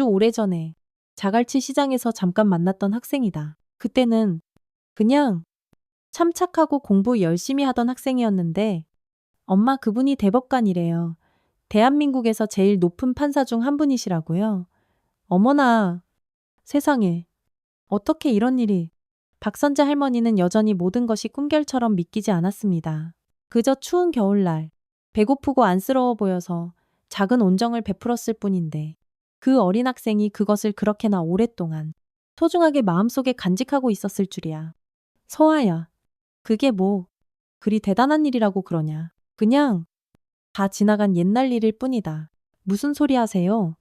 오래전에 자갈치 시장에서 잠깐 만났던 학생이다. 그때는 그냥 참 착하고 공부 열심히 하던 학생이었는데 엄마 그분이 대법관이래요. 대한민국에서 제일 높은 판사 중 한 분이시라고요. 어머나, 세상에. 어떻게 이런 일이. 박선자 할머니는 여전히 모든 것이 꿈결처럼 믿기지 않았습니다. 그저 추운 겨울날, 배고프고 안쓰러워 보여서 작은 온정을 베풀었을 뿐인데 그 어린 학생이 그것을 그렇게나 오랫동안 소중하게 마음속에 간직하고 있었을 줄이야. 서아야, 그게 뭐 그리 대단한 일이라고 그러냐. 그냥 다 지나간 옛날 일일 뿐이다. 무슨 소리 하세요?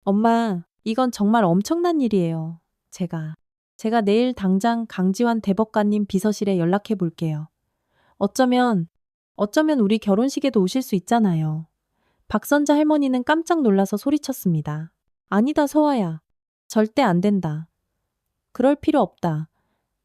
엄마, 이건 정말 엄청난 일이에요. 제가 내일 당장 강지환 대법관님 비서실에 연락해 볼게요. 어쩌면 우리 결혼식에도 오실 수 있잖아요. 박선자 할머니는 깜짝 놀라서 소리쳤습니다. 아니다, 서아야. 절대 안 된다. 그럴 필요 없다.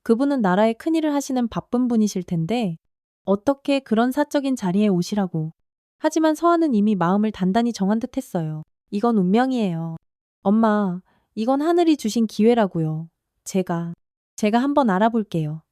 그분은 나라에 큰일을 하시는 바쁜 분이실 텐데 어떻게 그런 사적인 자리에 오시라고. 하지만 서아는 이미 마음을 단단히 정한 듯 했어요. 이건 운명이에요. 엄마, 이건 하늘이 주신 기회라고요. 제가 한번 알아볼게요.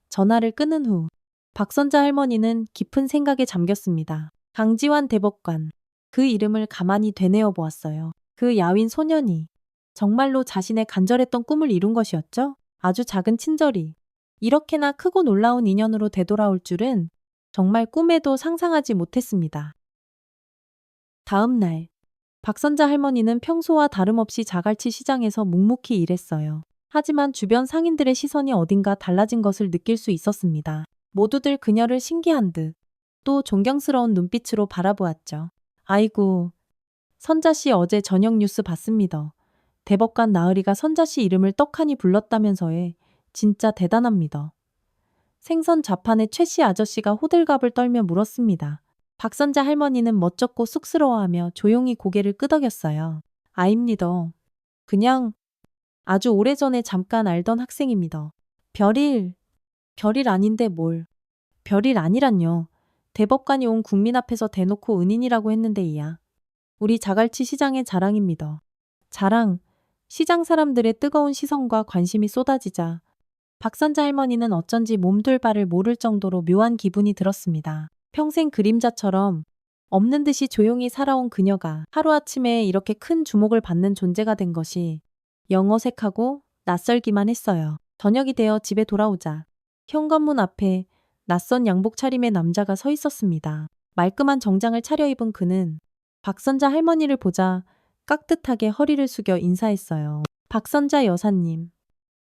전화를 끊은 후 박선자 할머니는 깊은 생각에 잠겼습니다. 강지환 대법관. 그 이름을 가만히 되뇌어 보았어요. 그 야윈 소년이 정말로 자신의 간절했던 꿈을 이룬 것이었죠? 아주 작은 친절이 이렇게나 크고 놀라운 인연으로 되돌아올 줄은 정말 꿈에도 상상하지 못했습니다. 다음 날, 박선자 할머니는 평소와 다름없이 자갈치 시장에서 묵묵히 일했어요. 하지만 주변 상인들의 시선이 어딘가 달라진 것을 느낄 수 있었습니다. 모두들 그녀를 신기한 듯 또 존경스러운 눈빛으로 바라보았죠. 아이고, 선자씨 어제 저녁 뉴스 봤습니다. 대법관 나으리가 선자씨 이름을 떡하니 불렀다면서요. 진짜 대단합니다. 생선 자판의 최씨 아저씨가 호들갑을 떨며 물었습니다. 박선자 할머니는 멋쩍고 쑥스러워하며 조용히 고개를 끄덕였어요. 아입니다. 그냥 아주 오래전에 잠깐 알던 학생입니다. 별일 아닌데 뭘. 별일 아니란요. 대법관이 온 국민 앞에서 대놓고 은인이라고 했는데 이야. 우리 자갈치 시장의 자랑입니다. 자랑. 시장 사람들의 뜨거운 시선과 관심이 쏟아지자 박선자 할머니는 어쩐지 몸둘 바를 모를 정도로 묘한 기분이 들었습니다. 평생 그림자처럼 없는 듯이 조용히 살아온 그녀가 하루아침에 이렇게 큰 주목을 받는 존재가 된 것이 영 어색하고 낯설기만 했어요. 저녁이 되어 집에 돌아오자 현관문 앞에 낯선 양복 차림의 남자가 서 있었습니다. 말끔한 정장을 차려입은 그는 박선자 할머니를 보자 깍듯하게 허리를 숙여 인사했어요. 박선자 여사님,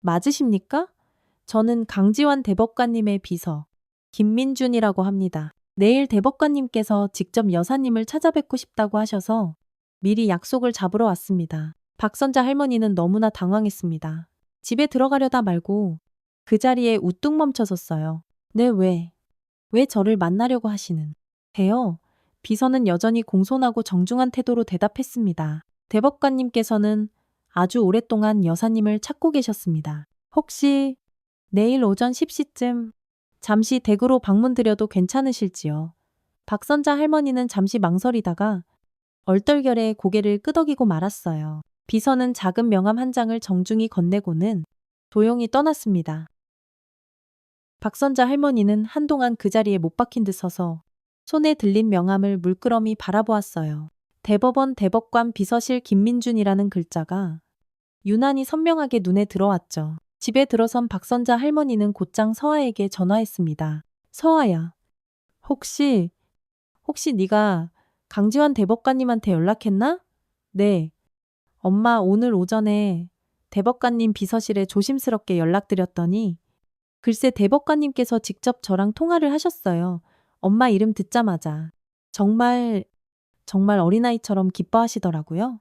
맞으십니까? 저는 강지환 대법관님의 비서 김민준이라고 합니다. 내일 대법관님께서 직접 여사님을 찾아뵙고 싶다고 하셔서 미리 약속을 잡으러 왔습니다. 박선자 할머니는 너무나 당황했습니다. 집에 들어가려다 말고 그 자리에 우뚝 멈춰섰어요. 네, 왜 저를 만나려고 하시는 데요? 비서는 여전히 공손하고 정중한 태도로 대답했습니다. 대법관님께서는 아주 오랫동안 여사님을 찾고 계셨습니다. 혹시 내일 오전 10시쯤 잠시 댁으로 방문드려도 괜찮으실지요? 박선자 할머니는 잠시 망설이다가 얼떨결에 고개를 끄덕이고 말았어요. 비서는 작은 명함 한 장을 정중히 건네고는 조용히 떠났습니다. 박선자 할머니는 한동안 그 자리에 못 박힌 듯 서서 손에 들린 명함을 물끄러미 바라보았어요. 대법원 대법관 비서실 김민준이라는 글자가 유난히 선명하게 눈에 들어왔죠. 집에 들어선 박선자 할머니는 곧장 서아에게 전화했습니다. 서아야, 혹시 네가 강지환 대법관님한테 연락했나? 네. 엄마 오늘 오전에 대법관님 비서실에 조심스럽게 연락드렸더니 글쎄 대법관님께서 직접 저랑 통화를 하셨어요. 엄마 이름 듣자마자 정말 어린아이처럼 기뻐하시더라고요.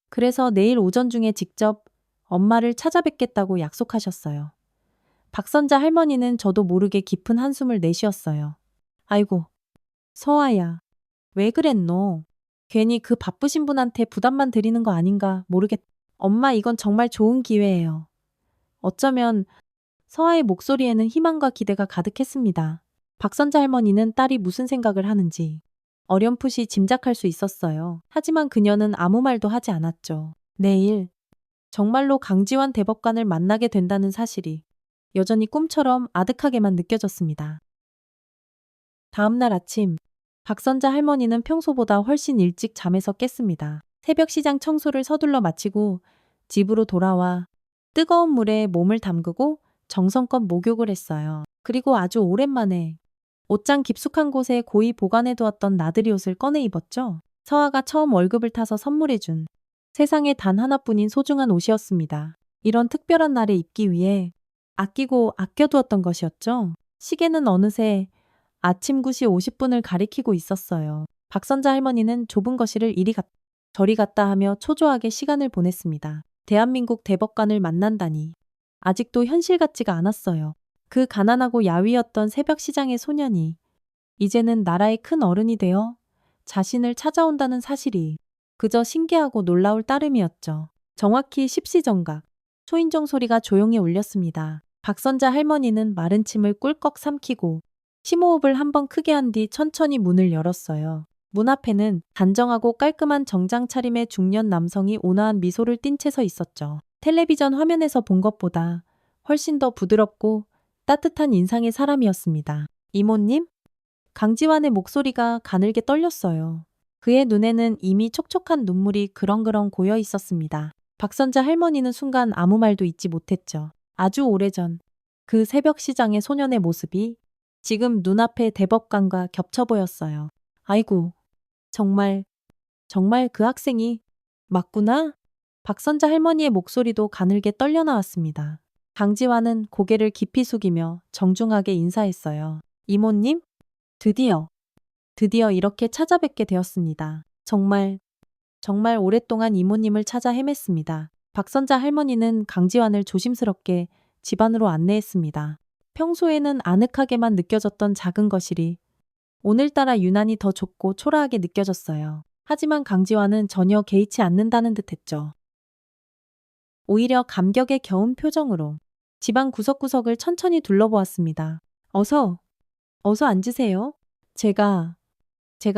그래서 내일 오전 중에 직접 엄마를 찾아뵙겠다고 약속하셨어요. 박선자 할머니는 저도 모르게 깊은 한숨을 내쉬었어요. 아이고, 서아야, 왜 그랬노? 괜히 그 바쁘신 분한테 부담만 드리는 거 아닌가 모르겠. 엄마 이건 정말 좋은 기회예요. 어쩌면 서아의 목소리에는 희망과 기대가 가득했습니다. 박선자 할머니는 딸이 무슨 생각을 하는지 어렴풋이 짐작할 수 있었어요. 하지만 그녀는 아무 말도 하지 않았죠. 내일 정말로 강지환 대법관을 만나게 된다는 사실이 여전히 꿈처럼 아득하게만 느껴졌습니다. 다음 날 아침, 박선자 할머니는 평소보다 훨씬 일찍 잠에서 깼습니다. 새벽 시장 청소를 서둘러 마치고 집으로 돌아와 뜨거운 물에 몸을 담그고 정성껏 목욕을 했어요. 그리고 아주 오랜만에 옷장 깊숙한 곳에 고이 보관해 두었던 나들이 옷을 꺼내 입었죠. 서아가 처음 월급을 타서 선물해준 세상에 단 하나뿐인 소중한 옷이었습니다. 이런 특별한 날에 입기 위해 아끼고 아껴두었던 것이었죠. 시계는 어느새 아침 9시 50분을 가리키고 있었어요. 박선자 할머니는 좁은 거실을 이리 저리 갔다 하며 초조하게 시간을 보냈습니다. 대한민국 대법관을 만난다니 아직도 현실 같지가 않았어요. 그 가난하고 야위었던 새벽 시장의 소년이 이제는 나라의 큰 어른이 되어 자신을 찾아온다는 사실이 그저 신기하고 놀라울 따름이었죠. 정확히 10시 정각, 초인종 소리가 조용히 울렸습니다. 박선자 할머니는 마른 침을 꿀꺽 삼키고 심호흡을 한번 크게 한 뒤 천천히 문을 열었어요. 문 앞에는 단정하고 깔끔한 정장 차림의 중년 남성이 온화한 미소를 띤 채 서 있었죠. 텔레비전 화면에서 본 것보다 훨씬 더 부드럽고 따뜻한 인상의 사람이었습니다. 이모님? 강지환의 목소리가 가늘게 떨렸어요. 그의 눈에는 이미 촉촉한 눈물이 그렁그렁 고여 있었습니다. 박선자 할머니는 순간 아무 말도 잊지 못했죠. 아주 오래전 그 새벽 시장의 소년의 모습이 지금 눈앞의 대법관과 겹쳐 보였어요. 아이고, 정말 그 학생이 맞구나? 박선자 할머니의 목소리도 가늘게 떨려 나왔습니다. 강지환은 고개를 깊이 숙이며 정중하게 인사했어요. 이모님? 드디어 이렇게 찾아뵙게 되었습니다. 정말 오랫동안 이모님을 찾아 헤맸습니다. 박선자 할머니는 강지환을 조심스럽게 집 안으로 안내했습니다. 평소에는 아늑하게만 느껴졌던 작은 거실이 오늘따라 유난히 더 좁고 초라하게 느껴졌어요. 하지만 강지환은 전혀 개의치 않는다는 듯했죠. 오히려 감격에 겨운 표정으로 집안 구석구석을 천천히 둘러보았습니다. 어서 앉으세요. 제가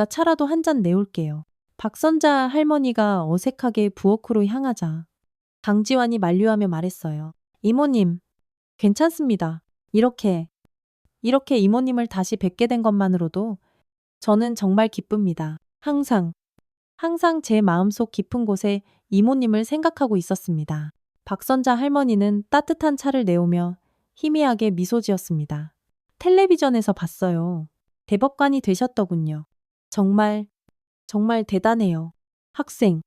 차라도 한 잔 내올게요. 박선자 할머니가 어색하게 부엌으로 향하자 강지환이 만류하며 말했어요. 이모님, 괜찮습니다. 이렇게 이모님을 다시 뵙게 된 것만으로도 저는 정말 기쁩니다. 항상 제 마음속 깊은 곳에 이모님을 생각하고 있었습니다. 박선자 할머니는 따뜻한 차를 내오며 희미하게 미소 지었습니다. 텔레비전에서 봤어요. 대법관이 되셨더군요. 정말 대단해요. 학생.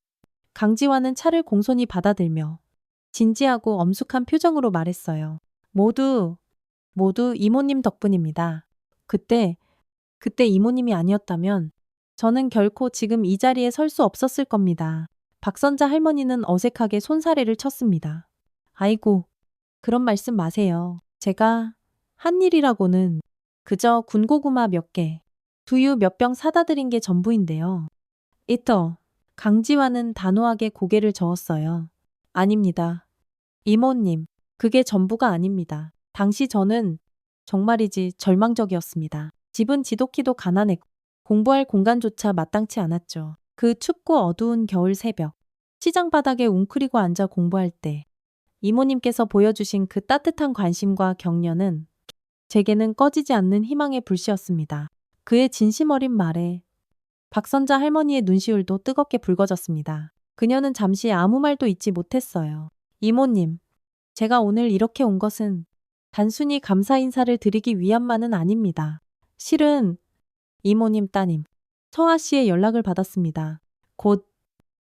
강지환은 차를 공손히 받아들며 진지하고 엄숙한 표정으로 말했어요. 모두 이모님 덕분입니다. 그때 이모님이 아니었다면 저는 결코 지금 이 자리에 설 수 없었을 겁니다. 박선자 할머니는 어색하게 손사래를 쳤습니다. 아이고, 그런 말씀 마세요. 제가 한 일이라고는 그저 군고구마 몇 개, 두유 몇 병 사다 드린 게 전부인데요. 이터, 강지환은 단호하게 고개를 저었어요. 아닙니다. 이모님, 그게 전부가 아닙니다. 당시 저는 정말이지 절망적이었습니다. 집은 지독히도 가난했고 공부할 공간조차 마땅치 않았죠. 그 춥고 어두운 겨울 새벽, 시장 바닥에 웅크리고 앉아 공부할 때 이모님께서 보여주신 그 따뜻한 관심과 격려는 제게는 꺼지지 않는 희망의 불씨였습니다. 그의 진심 어린 말에 박선자 할머니의 눈시울도 뜨겁게 붉어졌습니다. 그녀는 잠시 아무 말도 잇지 못했어요. 이모님, 제가 오늘 이렇게 온 것은 단순히 감사 인사를 드리기 위함만은 아닙니다. 실은 이모님 따님 서아 씨의 연락을 받았습니다. 곧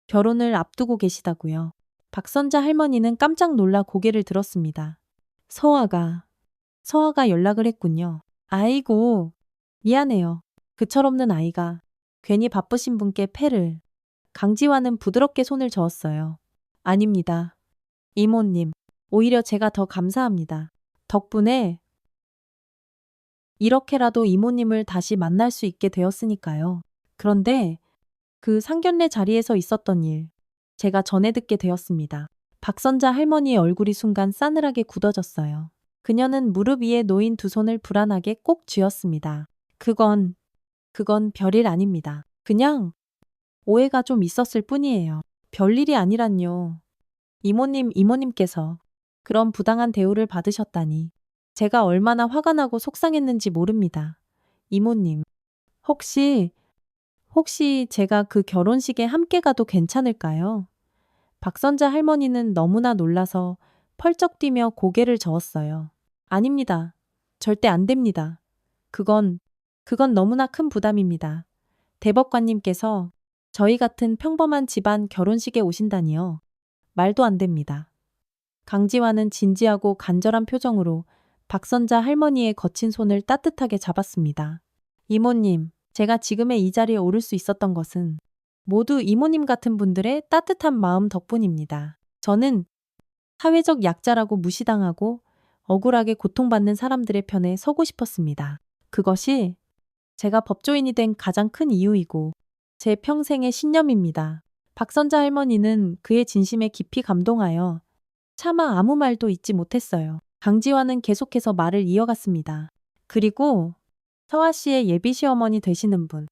결혼을 앞두고 계시다고요. 박선자 할머니는 깜짝 놀라 고개를 들었습니다. 서아가 연락을 했군요. 아이고, 미안해요. 그 철없는 아이가 괜히 바쁘신 분께 패를. 강지환은 부드럽게 손을 저었어요. 아닙니다. 이모님, 오히려 제가 더 감사합니다. 덕분에 이렇게라도 이모님을 다시 만날 수 있게 되었으니까요. 그런데 그 상견례 자리에서 있었던 일, 제가 전해 듣게 되었습니다. 박선자 할머니의 얼굴이 순간 싸늘하게 굳어졌어요. 그녀는 무릎 위에 놓인 두 손을 불안하게 꼭 쥐었습니다. 그건 별일 아닙니다. 그냥 오해가 좀 있었을 뿐이에요. 별일이 아니란요. 이모님께서 그런 부당한 대우를 받으셨다니. 제가 얼마나 화가 나고 속상했는지 모릅니다. 이모님, 혹시 제가 그 결혼식에 함께 가도 괜찮을까요? 박선자 할머니는 너무나 놀라서 펄쩍 뛰며 고개를 저었어요. 아닙니다. 절대 안 됩니다. 그건 너무나 큰 부담입니다. 대법관님께서 저희 같은 평범한 집안 결혼식에 오신다니요. 말도 안 됩니다. 강지환은 진지하고 간절한 표정으로 박선자 할머니의 거친 손을 따뜻하게 잡았습니다. 이모님, 제가 지금의 이 자리에 오를 수 있었던 것은 모두 이모님 같은 분들의 따뜻한 마음 덕분입니다. 저는 사회적 약자라고 무시당하고 억울하게 고통받는 사람들의 편에 서고 싶었습니다. 그것이 제가 법조인이 된 가장 큰 이유이고 제 평생의 신념입니다. 박선자 할머니는 그의 진심에 깊이 감동하여 차마 아무 말도 잇지 못했어요. 강지환은 계속해서 말을 이어갔습니다. 그리고 서아 씨의 예비 시어머니 되시는 분,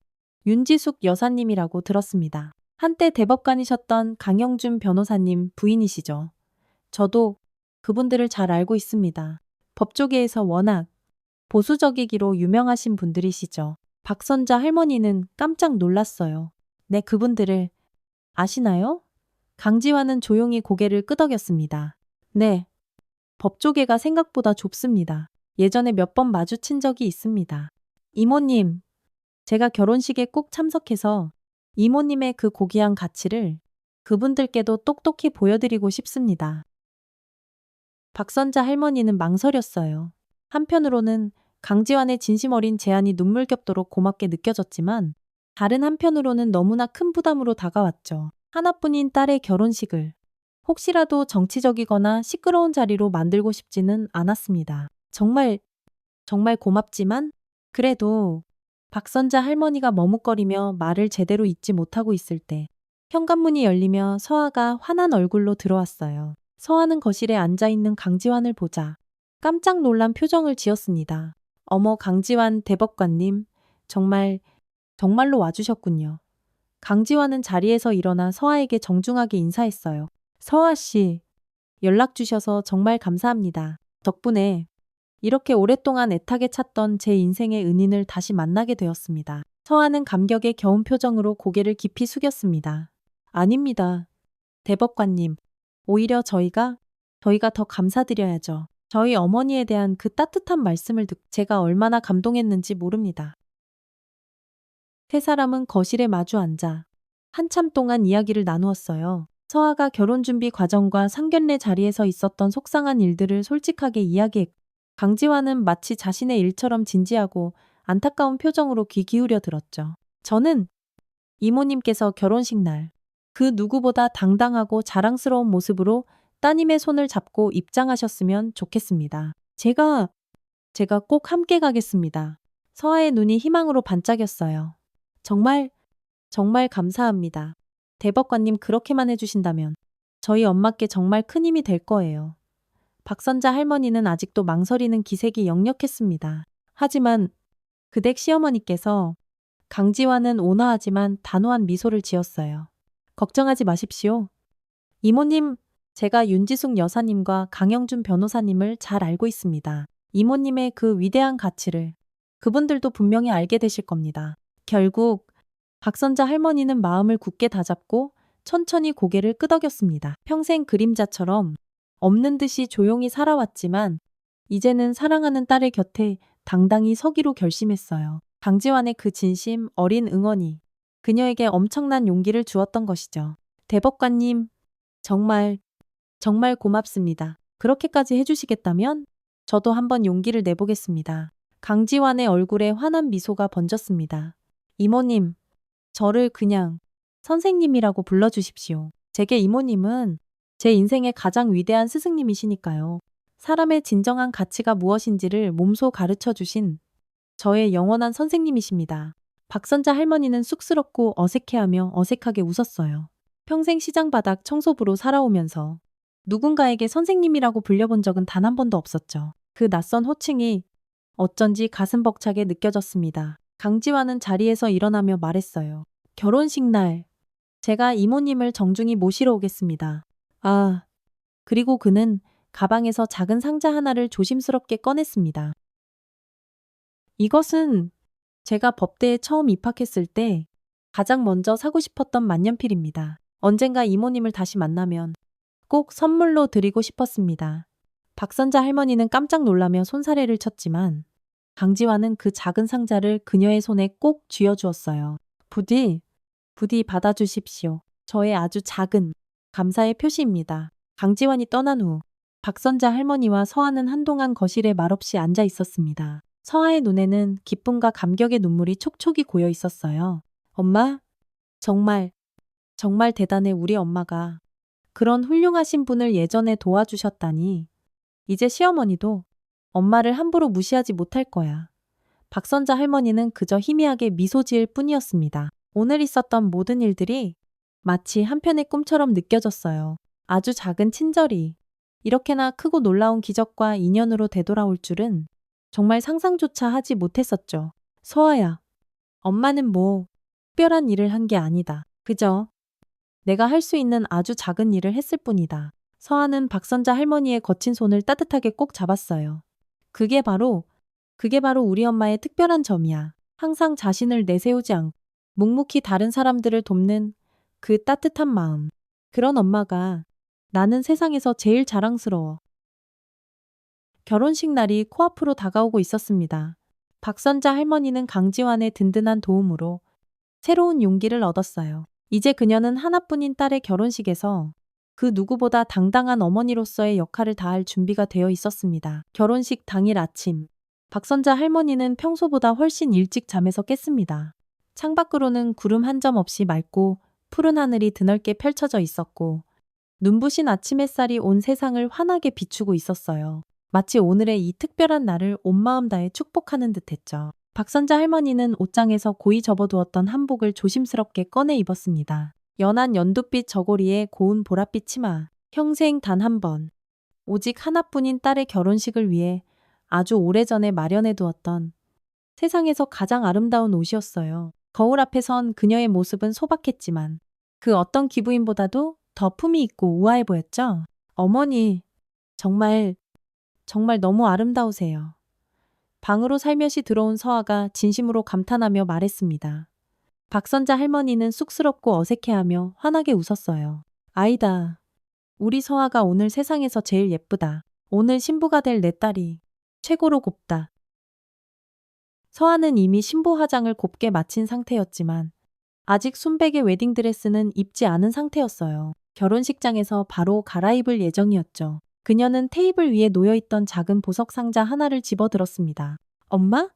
윤지숙 여사님이라고 들었습니다. 한때 대법관이셨던 강영준 변호사님 부인이시죠. 저도 그분들을 잘 알고 있습니다. 법조계에서 워낙 보수적이기로 유명하신 분들이시죠. 박선자 할머니는 깜짝 놀랐어요. 네, 그분들을 아시나요? 강지환은 조용히 고개를 끄덕였습니다. 네, 법조계가 생각보다 좁습니다. 예전에 몇 번 마주친 적이 있습니다. 이모님, 제가 결혼식에 꼭 참석해서 이모님의 그 고귀한 가치를 그분들께도 똑똑히 보여드리고 싶습니다. 박선자 할머니는 망설였어요. 한편으로는 강지환의 진심 어린 제안이 눈물겹도록 고맙게 느껴졌지만 다른 한편으로는 너무나 큰 부담으로 다가왔죠. 하나뿐인 딸의 결혼식을 혹시라도 정치적이거나 시끄러운 자리로 만들고 싶지는 않았습니다. 정말 고맙지만 그래도 박선자 할머니가 머뭇거리며 말을 제대로 잇지 못하고 있을 때 현관문이 열리며 서아가 환한 얼굴로 들어왔어요. 서아는 거실에 앉아있는 강지환을 보자 깜짝 놀란 표정을 지었습니다. 어머, 강지환 대법관님, 정말로 와주셨군요. 강지환은 자리에서 일어나 서아에게 정중하게 인사했어요. 서아 씨, 연락 주셔서 정말 감사합니다. 덕분에 이렇게 오랫동안 애타게 찾던 제 인생의 은인을 다시 만나게 되었습니다. 서아는 감격에 겨운 표정으로 고개를 깊이 숙였습니다. 아닙니다. 대법관님, 오히려 저희가 더 감사드려야죠. 저희 어머니에 대한 그 따뜻한 말씀을 듣고 제가 얼마나 감동했는지 모릅니다. 세 사람은 거실에 마주 앉아 한참 동안 이야기를 나누었어요. 서아가 결혼준비 과정과 상견례 자리에서 있었던 속상한 일들을 솔직하게 이야기했고 강지환은 마치 자신의 일처럼 진지하고 안타까운 표정으로 귀 기울여 들었죠. 저는 이모님께서 결혼식 날 그 누구보다 당당하고 자랑스러운 모습으로 따님의 손을 잡고 입장하셨으면 좋겠습니다. 제가 꼭 함께 가겠습니다. 서아의 눈이 희망으로 반짝였어요. 정말 감사합니다. 대법관님 그렇게만 해주신다면 저희 엄마께 정말 큰 힘이 될 거예요. 박선자 할머니는 아직도 망설이는 기색이 역력했습니다. 하지만 그댁 시어머니께서 강지환은 온화하지만 단호한 미소를 지었어요. 걱정하지 마십시오. 이모님, 제가 윤지숙 여사님과 강영준 변호사님을 잘 알고 있습니다. 이모님의 그 위대한 가치를 그분들도 분명히 알게 되실 겁니다. 결국 박선자 할머니는 마음을 굳게 다잡고 천천히 고개를 끄덕였습니다. 평생 그림자처럼 없는 듯이 조용히 살아왔지만 이제는 사랑하는 딸의 곁에 당당히 서기로 결심했어요. 강지환의 그 진심 어린 응원이 그녀에게 엄청난 용기를 주었던 것이죠. 대법관님, 정말 고맙습니다. 그렇게까지 해주시겠다면 저도 한번 용기를 내보겠습니다. 강지환의 얼굴에 환한 미소가 번졌습니다. 이모님, 저를 그냥 선생님이라고 불러주십시오. 제게 이모님은 제 인생의 가장 위대한 스승님이시니까요. 사람의 진정한 가치가 무엇인지를 몸소 가르쳐 주신 저의 영원한 선생님이십니다. 박선자 할머니는 쑥스럽고 어색해하며 어색하게 웃었어요. 평생 시장 바닥 청소부로 살아오면서 누군가에게 선생님이라고 불려본 적은 단 한 번도 없었죠. 그 낯선 호칭이 어쩐지 가슴 벅차게 느껴졌습니다. 강지환은 자리에서 일어나며 말했어요. 결혼식 날 제가 이모님을 정중히 모시러 오겠습니다. 아, 그리고 그는 가방에서 작은 상자 하나를 조심스럽게 꺼냈습니다. 이것은 제가 법대에 처음 입학했을 때 가장 먼저 사고 싶었던 만년필입니다. 언젠가 이모님을 다시 만나면 꼭 선물로 드리고 싶었습니다. 박선자 할머니는 깜짝 놀라며 손사래를 쳤지만 강지환은 그 작은 상자를 그녀의 손에 꼭 쥐어주었어요. 부디 받아주십시오. 저의 아주 작은 감사의 표시입니다. 강지환이 떠난 후 박선자 할머니와 서아는 한동안 거실에 말없이 앉아 있었습니다. 서아의 눈에는 기쁨과 감격의 눈물이 촉촉이 고여 있었어요. 엄마, 정말 대단해. 우리 엄마가 그런 훌륭하신 분을 예전에 도와주셨다니. 이제 시어머니도 엄마를 함부로 무시하지 못할 거야. 박선자 할머니는 그저 희미하게 미소 지을 뿐이었습니다. 오늘 있었던 모든 일들이 마치 한편의 꿈처럼 느껴졌어요. 아주 작은 친절이 이렇게나 크고 놀라운 기적과 인연으로 되돌아올 줄은 정말 상상조차 하지 못했었죠. 서아야, 엄마는 뭐 특별한 일을 한 게 아니다. 그저 내가 할 수 있는 아주 작은 일을 했을 뿐이다. 서아는 박선자 할머니의 거친 손을 따뜻하게 꼭 잡았어요. 그게 바로 우리 엄마의 특별한 점이야. 항상 자신을 내세우지 않고 묵묵히 다른 사람들을 돕는 그 따뜻한 마음. 그런 엄마가 나는 세상에서 제일 자랑스러워. 결혼식 날이 코앞으로 다가오고 있었습니다. 박선자 할머니는 강지환의 든든한 도움으로 새로운 용기를 얻었어요. 이제 그녀는 하나뿐인 딸의 결혼식에서 그 누구보다 당당한 어머니로서의 역할을 다할 준비가 되어 있었습니다. 결혼식 당일 아침, 박선자 할머니는 평소보다 훨씬 일찍 잠에서 깼습니다. 창밖으로는 구름 한 점 없이 맑고 푸른 하늘이 드넓게 펼쳐져 있었고 눈부신 아침 햇살이 온 세상을 환하게 비추고 있었어요. 마치 오늘의 이 특별한 날을 온 마음 다해 축복하는 듯했죠. 박선자 할머니는 옷장에서 고이 접어두었던 한복을 조심스럽게 꺼내 입었습니다. 연한 연두빛 저고리에 고운 보랏빛 치마, 평생 단 한 번, 오직 하나뿐인 딸의 결혼식을 위해 아주 오래전에 마련해 두었던 세상에서 가장 아름다운 옷이었어요. 거울 앞에 선 그녀의 모습은 소박했지만 그 어떤 기부인보다도 더 품이 있고 우아해 보였죠. 어머니, 정말 너무 아름다우세요. 방으로 살며시 들어온 서아가 진심으로 감탄하며 말했습니다. 박선자 할머니는 쑥스럽고 어색해하며 환하게 웃었어요. 아이다. 우리 서아가 오늘 세상에서 제일 예쁘다. 오늘 신부가 될 내 딸이 최고로 곱다. 서아는 이미 신부 화장을 곱게 마친 상태였지만 아직 순백의 웨딩드레스는 입지 않은 상태였어요. 결혼식장에서 바로 갈아입을 예정이었죠. 그녀는 테이블 위에 놓여있던 작은 보석 상자 하나를 집어들었습니다. 엄마?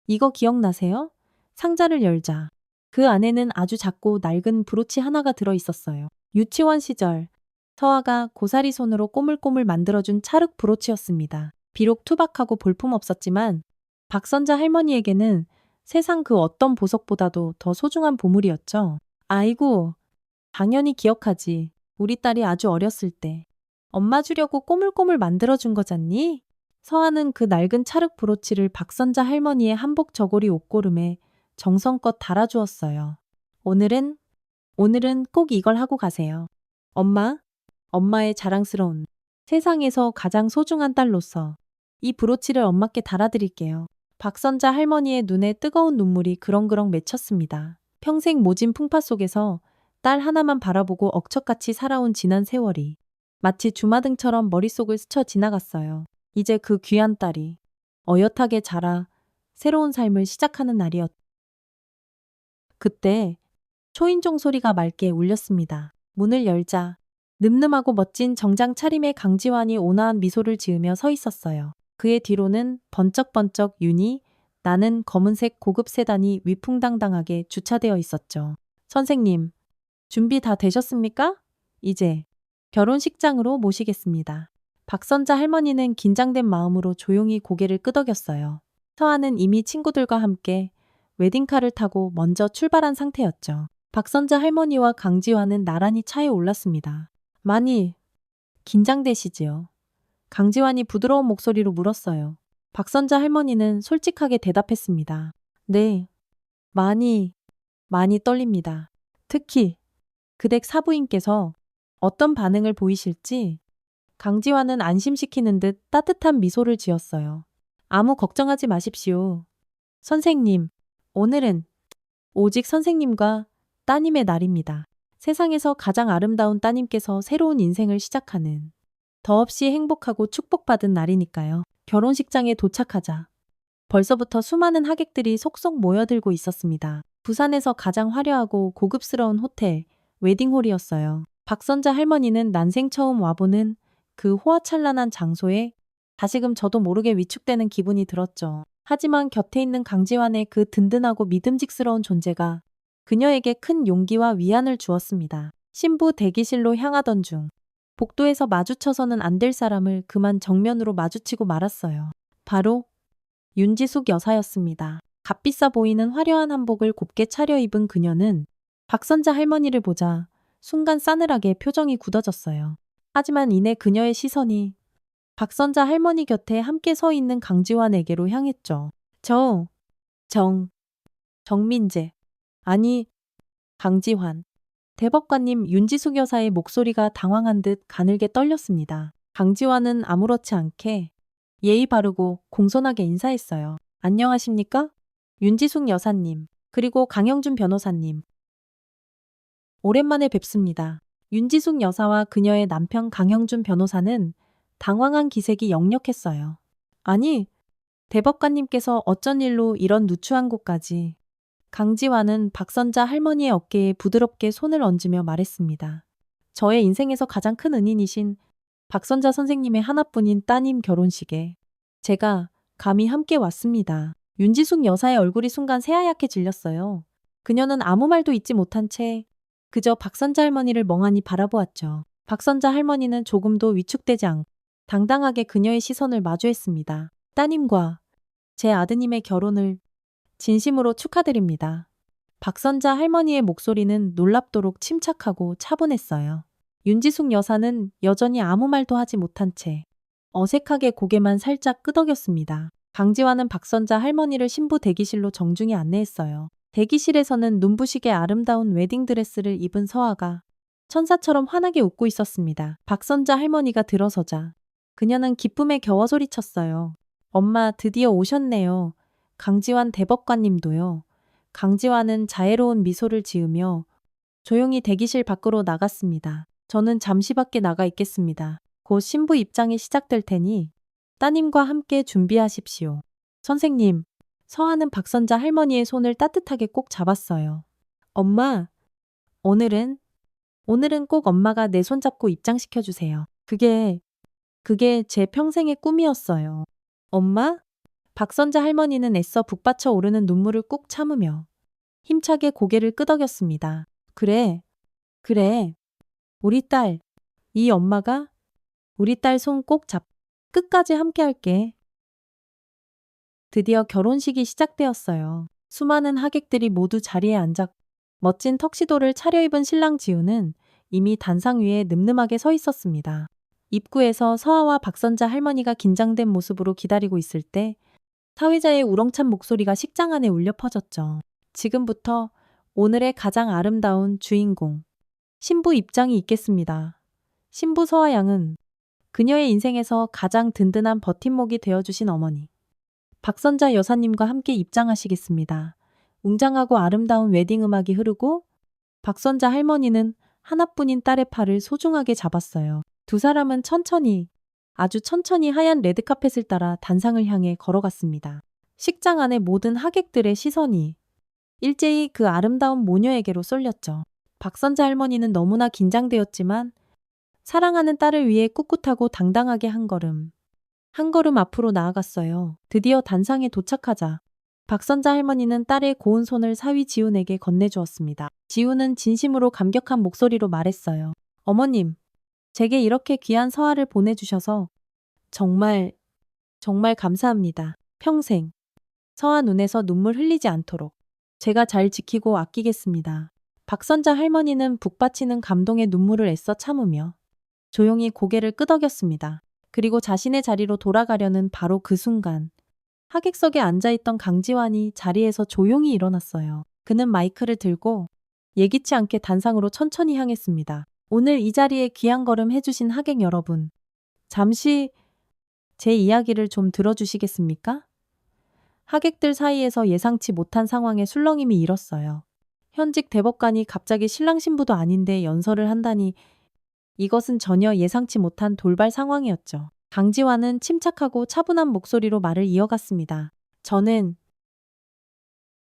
이거 기억나세요? 상자를 열자. 그 안에는 아주 작고 낡은 브로치 하나가 들어있었어요. 유치원 시절 서아가 고사리 손으로 꼬물꼬물 만들어준 찰흙 브로치였습니다. 비록 투박하고 볼품없었지만 박선자 할머니에게는 세상 그 어떤 보석보다도 더 소중한 보물이었죠. 아이고, 당연히 기억하지. 우리 딸이 아주 어렸을 때 엄마 주려고 꼬물꼬물 만들어준 거잖니? 서아는 그 낡은 찰흙 브로치를 박선자 할머니의 한복 저고리 옷고름에 정성껏 달아주었어요. 오늘은 꼭 이걸 하고 가세요. 엄마의 자랑스러운 세상에서 가장 소중한 딸로서 이 브로치를 엄마께 달아드릴게요. 박선자 할머니의 눈에 뜨거운 눈물이 그렁그렁 맺혔습니다. 평생 모진 풍파 속에서 딸 하나만 바라보고 억척같이 살아온 지난 세월이 마치 주마등처럼 머릿속을 스쳐 지나갔어요. 이제 그 귀한 딸이 어엿하게 자라 새로운 삶을 시작하는 날이었. 그때 초인종 소리가 맑게 울렸습니다. 문을 열자 늠름하고 멋진 정장 차림의 강지환이 온화한 미소를 지으며 서 있었어요. 그의 뒤로는 번쩍번쩍 윤이 나는 검은색 고급 세단이 위풍당당하게 주차되어 있었죠. 선생님, 준비 다 되셨습니까? 이제 결혼식장으로 모시겠습니다. 박선자 할머니는 긴장된 마음으로 조용히 고개를 끄덕였어요. 서아는 이미 친구들과 함께 웨딩카를 타고 먼저 출발한 상태였죠. 박선자 할머니와 강지환은 나란히 차에 올랐습니다. 많이 긴장되시지요? 강지환이 부드러운 목소리로 물었어요. 박선자 할머니는 솔직하게 대답했습니다. 네, 많이 떨립니다. 특히 그댁 사부인께서 어떤 반응을 보이실지. 강지환은 안심시키는 듯 따뜻한 미소를 지었어요. 아무 걱정하지 마십시오. 선생님, 오늘은 오직 선생님과 따님의 날입니다. 세상에서 가장 아름다운 따님께서 새로운 인생을 시작하는 더없이 행복하고 축복받은 날이니까요. 결혼식장에 도착하자 벌써부터 수많은 하객들이 속속 모여들고 있었습니다. 부산에서 가장 화려하고 고급스러운 호텔, 웨딩홀이었어요. 박선자 할머니는 난생 처음 와보는 그 호화찬란한 장소에 다시금 저도 모르게 위축되는 기분이 들었죠. 하지만 곁에 있는 강지환의 그 든든하고 믿음직스러운 존재가 그녀에게 큰 용기와 위안을 주었습니다. 신부 대기실로 향하던 중 복도에서 마주쳐서는 안 될 사람을 그만 정면으로 마주치고 말았어요. 바로 윤지숙 여사였습니다. 값비싸 보이는 화려한 한복을 곱게 차려입은 그녀는 박선자 할머니를 보자 순간 싸늘하게 표정이 굳어졌어요. 하지만 이내 그녀의 시선이 박선자 할머니 곁에 함께 서 있는 강지환에게로 향했죠. 정민재. 아니, 강지환. 대법관님. 윤지숙 여사의 목소리가 당황한 듯 가늘게 떨렸습니다. 강지환은 아무렇지 않게 예의 바르고 공손하게 인사했어요. 안녕하십니까? 윤지숙 여사님. 그리고 강영준 변호사님. 오랜만에 뵙습니다. 윤지숙 여사와 그녀의 남편 강영준 변호사는 당황한 기색이 역력했어요. 아니, 대법관님께서 어쩐 일로 이런 누추한 곳까지. 강지환은 박선자 할머니의 어깨에 부드럽게 손을 얹으며 말했습니다. 저의 인생에서 가장 큰 은인이신 박선자 선생님의 하나뿐인 따님 결혼식에 제가 감히 함께 왔습니다. 윤지숙 여사의 얼굴이 순간 새하얗게 질렸어요. 그녀는 아무 말도 잊지 못한 채 그저 박선자 할머니를 멍하니 바라보았죠. 박선자 할머니는 조금도 위축되지 않고 당당하게 그녀의 시선을 마주했습니다. 따님과 제 아드님의 결혼을 진심으로 축하드립니다. 박선자 할머니의 목소리는 놀랍도록 침착하고 차분했어요. 윤지숙 여사는 여전히 아무 말도 하지 못한 채 어색하게 고개만 살짝 끄덕였습니다. 강지환은 박선자 할머니를 신부 대기실로 정중히 안내했어요. 대기실에서는 눈부시게 아름다운 웨딩드레스를 입은 서아가 천사처럼 환하게 웃고 있었습니다. 박선자 할머니가 들어서자 그녀는 기쁨에 겨워 소리쳤어요. 엄마 드디어 오셨네요. 강지환 대법관님도요. 강지환은 자애로운 미소를 지으며 조용히 대기실 밖으로 나갔습니다. 저는 잠시 밖에 나가 있겠습니다. 곧 신부 입장이 시작될 테니 따님과 함께 준비하십시오. 선생님, 서하는 박선자 할머니의 손을 따뜻하게 꼭 잡았어요. 엄마, 오늘은 꼭 엄마가 내 손 잡고 입장시켜 주세요. 그게 제 평생의 꿈이었어요. 엄마? 박선자 할머니는 애써 북받쳐 오르는 눈물을 꾹 참으며 힘차게 고개를 끄덕였습니다. 그래. 우리 딸. 이 엄마가 우리 딸 손 꼭 끝까지 함께 할게. 드디어 결혼식이 시작되었어요. 수많은 하객들이 모두 자리에 앉았고 멋진 턱시도를 차려입은 신랑 지우는 이미 단상 위에 늠름하게 서 있었습니다. 입구에서 서아와 박선자 할머니가 긴장된 모습으로 기다리고 있을 때 사회자의 우렁찬 목소리가 식장 안에 울려 퍼졌죠. 지금부터 오늘의 가장 아름다운 주인공, 신부 입장이 있겠습니다. 신부 서아 양은 그녀의 인생에서 가장 든든한 버팀목이 되어주신 어머니, 박선자 여사님과 함께 입장하시겠습니다. 웅장하고 아름다운 웨딩 음악이 흐르고 박선자 할머니는 하나뿐인 딸의 팔을 소중하게 잡았어요. 두 사람은 아주 천천히 하얀 레드카펫을 따라 단상을 향해 걸어갔습니다. 식장 안의 모든 하객들의 시선이 일제히 그 아름다운 모녀에게로 쏠렸죠. 박선자 할머니는 너무나 긴장되었지만 사랑하는 딸을 위해 꿋꿋하고 당당하게 한 걸음 앞으로 나아갔어요. 드디어 단상에 도착하자 박선자 할머니는 딸의 고운 손을 사위 지훈에게 건네주었습니다. 지훈은 진심으로 감격한 목소리로 말했어요. 어머님, 제게 이렇게 귀한 서아를 보내주셔서 정말 감사합니다. 평생 서아 눈에서 눈물 흘리지 않도록 제가 잘 지키고 아끼겠습니다. 박선자 할머니는 북받치는 감동의 눈물을 애써 참으며 조용히 고개를 끄덕였습니다. 그리고 자신의 자리로 돌아가려는 바로 그 순간 하객석에 앉아있던 강지환이 자리에서 조용히 일어났어요. 그는 마이크를 들고 예기치 않게 단상으로 천천히 향했습니다. 오늘 이 자리에 귀한 걸음 해주신 하객 여러분, 잠시 제 이야기를 좀 들어주시겠습니까? 하객들 사이에서 예상치 못한 상황에 술렁임이 일었어요. 현직 대법관이 갑자기 신랑 신부도 아닌데 연설을 한다니 이것은 전혀 예상치 못한 돌발 상황이었죠. 강지환은 침착하고 차분한 목소리로 말을 이어갔습니다. 저는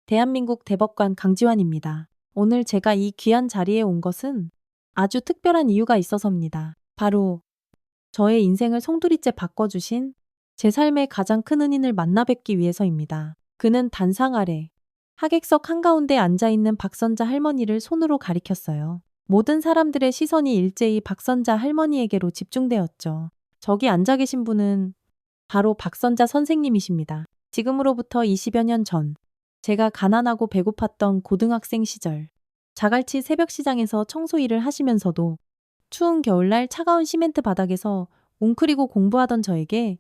대한민국 대법관 강지환입니다. 오늘 제가 이 귀한 자리에 온 것은 아주 특별한 이유가 있어서입니다. 바로 저의 인생을 송두리째 바꿔주신 제 삶의 가장 큰 은인을 만나 뵙기 위해서입니다. 그는 단상 아래 하객석 한가운데 앉아있는 박선자 할머니를 손으로 가리켰어요. 모든 사람들의 시선이 일제히 박선자 할머니에게로 집중되었죠. 저기 앉아 계신 분은 바로 박선자 선생님이십니다. 지금으로부터 20여 년 전, 제가 가난하고 배고팠던 고등학생 시절, 자갈치 새벽시장에서 청소 일을 하시면서도 추운 겨울날 차가운 시멘트 바닥에서 웅크리고 공부하던 저에게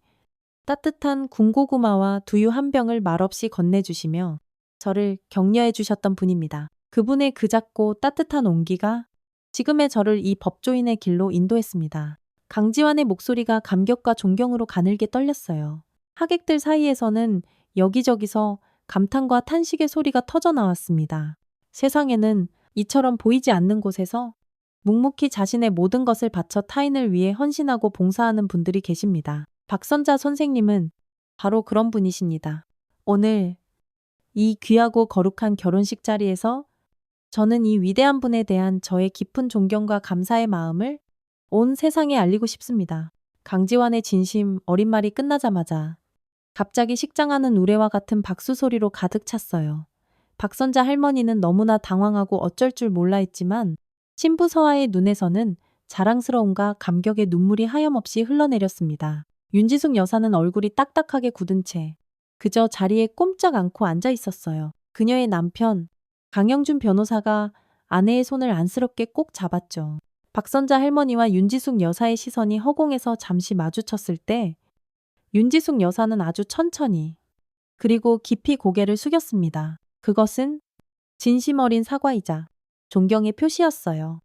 따뜻한 군고구마와 두유 한 병을 말없이 건네주시며 저를 격려해 주셨던 분입니다. 그분의 그 작고 따뜻한 온기가 지금의 저를 이 법조인의 길로 인도했습니다. 강지환의 목소리가 감격과 존경으로 가늘게 떨렸어요. 하객들 사이에서는 여기저기서 감탄과 탄식의 소리가 터져 나왔습니다. 세상에는 이처럼 보이지 않는 곳에서 묵묵히 자신의 모든 것을 바쳐 타인을 위해 헌신하고 봉사하는 분들이 계십니다. 박선자 선생님은 바로 그런 분이십니다. 오늘 이 귀하고 거룩한 결혼식 자리에서 저는 이 위대한 분에 대한 저의 깊은 존경과 감사의 마음을 온 세상에 알리고 싶습니다. 강지환의 진심 어린 말이 끝나자마자 갑자기 식장하는 우레와 같은 박수 소리로 가득 찼어요. 박선자 할머니는 너무나 당황하고 어쩔 줄 몰라 했지만 신부 서아의 눈에서는 자랑스러움과 감격의 눈물이 하염없이 흘러내렸습니다. 윤지숙 여사는 얼굴이 딱딱하게 굳은 채 그저 자리에 꼼짝 않고 앉아 있었어요. 그녀의 남편 강영준 변호사가 아내의 손을 안쓰럽게 꼭 잡았죠. 박선자 할머니와 윤지숙 여사의 시선이 허공에서 잠시 마주쳤을 때 윤지숙 여사는 아주 천천히 그리고 깊이 고개를 숙였습니다. 그것은 진심 어린 사과이자 존경의 표시였어요.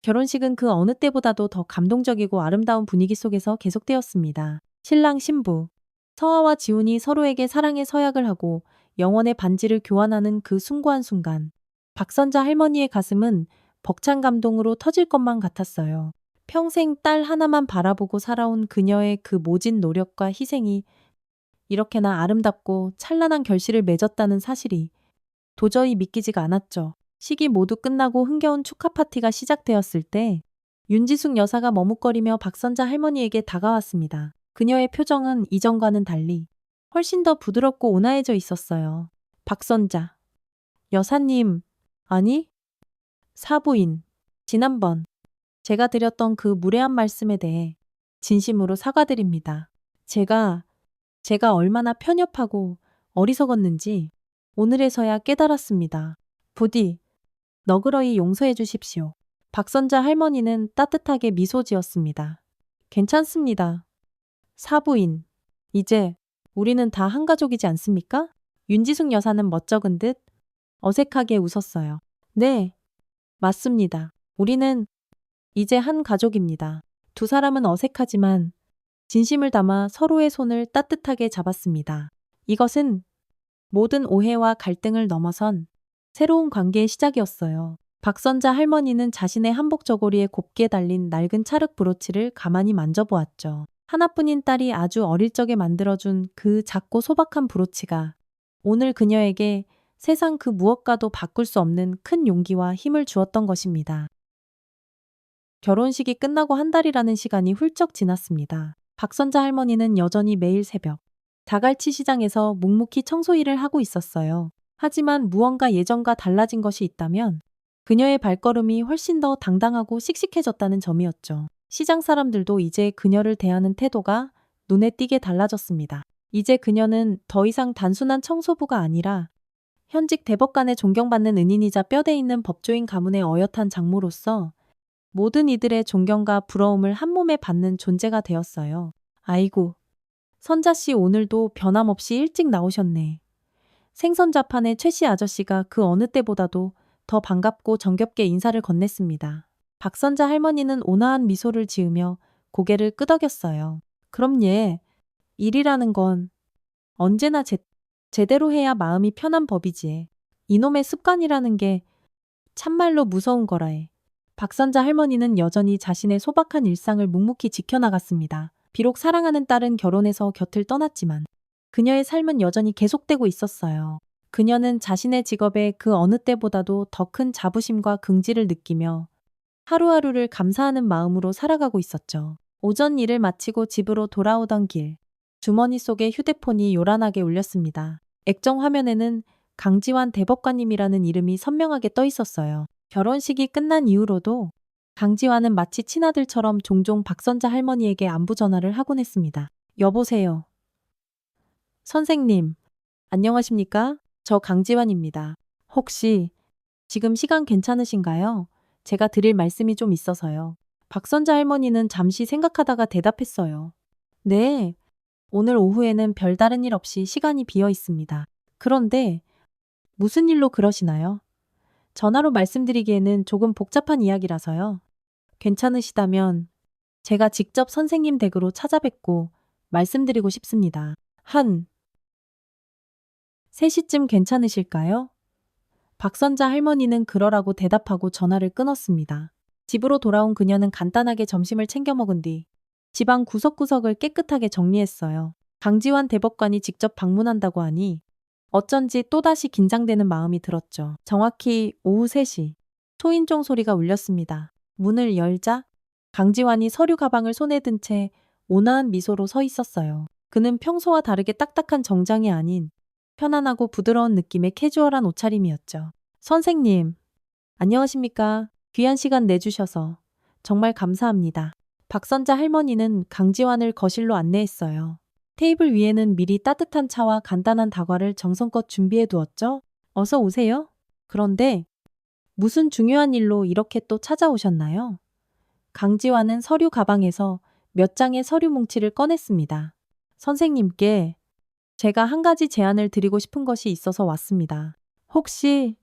결혼식은 그 어느 때보다도 더 감동적이고 아름다운 분위기 속에서 계속되었습니다. 신랑 신부 서아와 지훈이 서로에게 사랑의 서약을 하고 영원의 반지를 교환하는 그 숭고한 순간 박선자 할머니의 가슴은 벅찬 감동으로 터질 것만 같았어요. 평생 딸 하나만 바라보고 살아온 그녀의 그 모진 노력과 희생이 이렇게나 아름답고 찬란한 결실을 맺었다는 사실이 도저히 믿기지가 않았죠. 식이 모두 끝나고 흥겨운 축하 파티가 시작되었을 때 윤지숙 여사가 머뭇거리며 박선자 할머니에게 다가왔습니다. 그녀의 표정은 이전과는 달리 훨씬 더 부드럽고 온화해져 있었어요. 박선자 여사님, 아니 사부인, 지난번 제가 드렸던 그 무례한 말씀에 대해 진심으로 사과드립니다. 제가 얼마나 편협하고 어리석었는지 오늘에서야 깨달았습니다. 부디 너그러이 용서해 주십시오. 박선자 할머니는 따뜻하게 미소 지었습니다. 괜찮습니다. 사부인, 이제 우리는 다 한 가족이지 않습니까? 윤지숙 여사는 멋쩍은 듯 어색하게 웃었어요. 네, 맞습니다. 우리는 이제 한 가족입니다. 두 사람은 어색하지만 진심을 담아 서로의 손을 따뜻하게 잡았습니다. 이것은 모든 오해와 갈등을 넘어선 새로운 관계의 시작이었어요. 박선자 할머니는 자신의 한복 저고리에 곱게 달린 낡은 찰흙 브로치를 가만히 만져보았죠. 하나뿐인 딸이 아주 어릴 적에 만들어준 그 작고 소박한 브로치가 오늘 그녀에게 세상 그 무엇과도 바꿀 수 없는 큰 용기와 힘을 주었던 것입니다. 결혼식이 끝나고 한 달이라는 시간이 훌쩍 지났습니다. 박선자 할머니는 여전히 매일 새벽 다갈치 시장에서 묵묵히 청소 일을 하고 있었어요. 하지만 무언가 예전과 달라진 것이 있다면 그녀의 발걸음이 훨씬 더 당당하고 씩씩해졌다는 점이었죠. 시장 사람들도 이제 그녀를 대하는 태도가 눈에 띄게 달라졌습니다. 이제 그녀는 더 이상 단순한 청소부가 아니라 현직 대법관의 존경받는 은인이자 뼈대 있는 법조인 가문의 어엿한 장모로서 모든 이들의 존경과 부러움을 한몸에 받는 존재가 되었어요. 아이고, 선자씨 오늘도 변함없이 일찍 나오셨네. 생선자판의 최씨 아저씨가 그 어느 때보다도 더 반갑고 정겹게 인사를 건넸습니다. 박선자 할머니는 온화한 미소를 지으며 고개를 끄덕였어요. 그럼 예, 일이라는 건 언제나 제대로 해야 마음이 편한 법이지. 이놈의 습관이라는 게 참말로 무서운 거라에. 박선자 할머니는 여전히 자신의 소박한 일상을 묵묵히 지켜나갔습니다. 비록 사랑하는 딸은 결혼해서 곁을 떠났지만 그녀의 삶은 여전히 계속되고 있었어요. 그녀는 자신의 직업에 그 어느 때보다도 더 큰 자부심과 긍지를 느끼며 하루하루를 감사하는 마음으로 살아가고 있었죠. 오전 일을 마치고 집으로 돌아오던 길, 주머니 속에 휴대폰이 요란하게 울렸습니다. 액정 화면에는 강지환 대법관님이라는 이름이 선명하게 떠 있었어요. 결혼식이 끝난 이후로도 강지환은 마치 친아들처럼 종종 박선자 할머니에게 안부 전화를 하곤 했습니다. 여보세요. 선생님, 안녕하십니까? 저 강지환입니다. 혹시 지금 시간 괜찮으신가요? 제가 드릴 말씀이 좀 있어서요. 박선자 할머니는 잠시 생각하다가 대답했어요. 네, 오늘 오후에는 별다른 일 없이 시간이 비어 있습니다. 그런데 무슨 일로 그러시나요? 전화로 말씀드리기에는 조금 복잡한 이야기라서요. 괜찮으시다면 제가 직접 선생님 댁으로 찾아뵙고 말씀드리고 싶습니다. 한 3시쯤 괜찮으실까요? 박선자 할머니는 그러라고 대답하고 전화를 끊었습니다. 집으로 돌아온 그녀는 간단하게 점심을 챙겨 먹은 뒤 집안 구석구석을 깨끗하게 정리했어요. 강지환 대법관이 직접 방문한다고 하니 어쩐지 또다시 긴장되는 마음이 들었죠. 정확히 오후 3시 초인종 소리가 울렸습니다. 문을 열자 강지환이 서류 가방을 손에 든 채 온화한 미소로 서 있었어요. 그는 평소와 다르게 딱딱한 정장이 아닌 편안하고 부드러운 느낌의 캐주얼한 옷차림이었죠. 선생님, 안녕하십니까? 귀한 시간 내주셔서 정말 감사합니다. 박선자 할머니는 강지환을 거실로 안내했어요. 테이블 위에는 미리 따뜻한 차와 간단한 다과를 정성껏 준비해 두었죠? 어서 오세요. 그런데 무슨 중요한 일로 이렇게 또 찾아오셨나요? 강지환은 서류 가방에서 몇 장의 서류 뭉치를 꺼냈습니다. 선생님께 제가 한 가지 제안을 드리고 싶은 것이 있어서 왔습니다. 혹시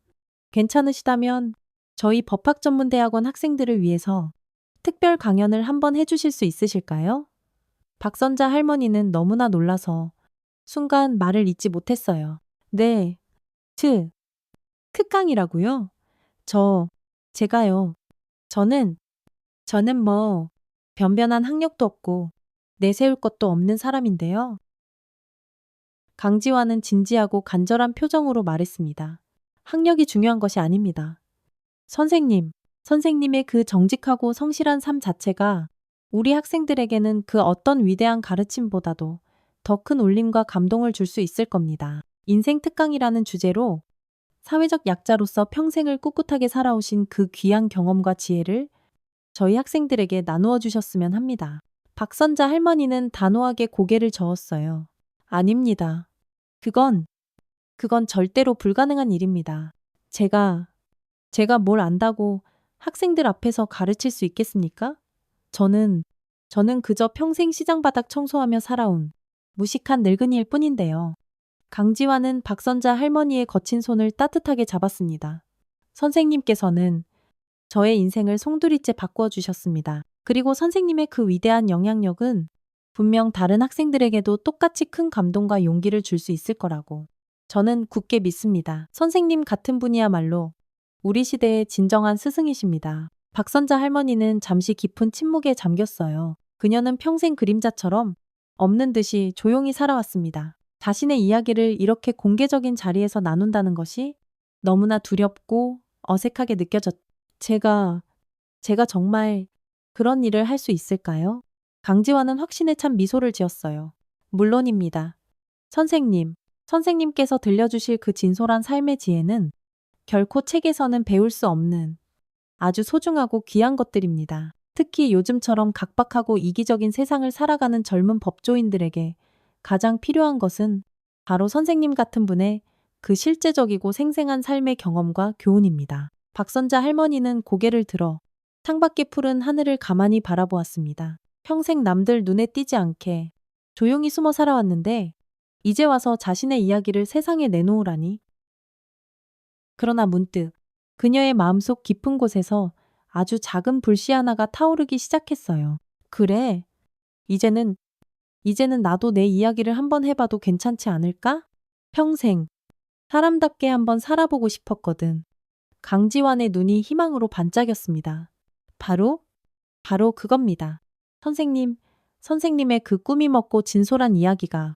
괜찮으시다면 저희 법학전문대학원 학생들을 위해서 특별 강연을 한번 해주실 수 있으실까요? 박선자 할머니는 너무나 놀라서 순간 말을 잇지 못했어요. 네, 특강이라고요? 제가요. 저는 뭐 변변한 학력도 없고 내세울 것도 없는 사람인데요. 강지환은 진지하고 간절한 표정으로 말했습니다. 학력이 중요한 것이 아닙니다. 선생님의 그 정직하고 성실한 삶 자체가 우리 학생들에게는 그 어떤 위대한 가르침보다도 더 큰 울림과 감동을 줄 수 있을 겁니다. 인생 특강이라는 주제로 사회적 약자로서 평생을 꿋꿋하게 살아오신 그 귀한 경험과 지혜를 저희 학생들에게 나누어 주셨으면 합니다. 박선자 할머니는 단호하게 고개를 저었어요. 아닙니다. 그건 절대로 불가능한 일입니다. 제가 뭘 안다고 학생들 앞에서 가르칠 수 있겠습니까? 저는 그저 평생 시장 바닥 청소하며 살아온 무식한 늙은이일 뿐인데요. 강지환은 박선자 할머니의 거친 손을 따뜻하게 잡았습니다. 선생님께서는 저의 인생을 송두리째 바꾸어 주셨습니다. 그리고 선생님의 그 위대한 영향력은 분명 다른 학생들에게도 똑같이 큰 감동과 용기를 줄 수 있을 거라고 저는 굳게 믿습니다. 선생님 같은 분이야말로 우리 시대의 진정한 스승이십니다. 박선자 할머니는 잠시 깊은 침묵에 잠겼어요. 그녀는 평생 그림자처럼 없는 듯이 조용히 살아왔습니다. 자신의 이야기를 이렇게 공개적인 자리에서 나눈다는 것이 너무나 두렵고 어색하게 제가 정말 그런 일을 할 수 있을까요? 강지환은 확신에 찬 미소를 지었어요. 물론입니다. 선생님께서 들려주실 그 진솔한 삶의 지혜는 결코 책에서는 배울 수 없는 아주 소중하고 귀한 것들입니다. 특히 요즘처럼 각박하고 이기적인 세상을 살아가는 젊은 법조인들에게 가장 필요한 것은 바로 선생님 같은 분의 그 실제적이고 생생한 삶의 경험과 교훈입니다. 박선자 할머니는 고개를 들어 창밖에 푸른 하늘을 가만히 바라보았습니다. 평생 남들 눈에 띄지 않게 조용히 숨어 살아왔는데 이제 와서 자신의 이야기를 세상에 내놓으라니. 그러나 문득 그녀의 마음속 깊은 곳에서 아주 작은 불씨 하나가 타오르기 시작했어요. 그래, 이제는 나도 내 이야기를 한번 해봐도 괜찮지 않을까? 평생 사람답게 한번 살아보고 싶었거든. 강지환의 눈이 희망으로 반짝였습니다. 바로 그겁니다. 선생님의 그 꾸미 먹고 진솔한 이야기가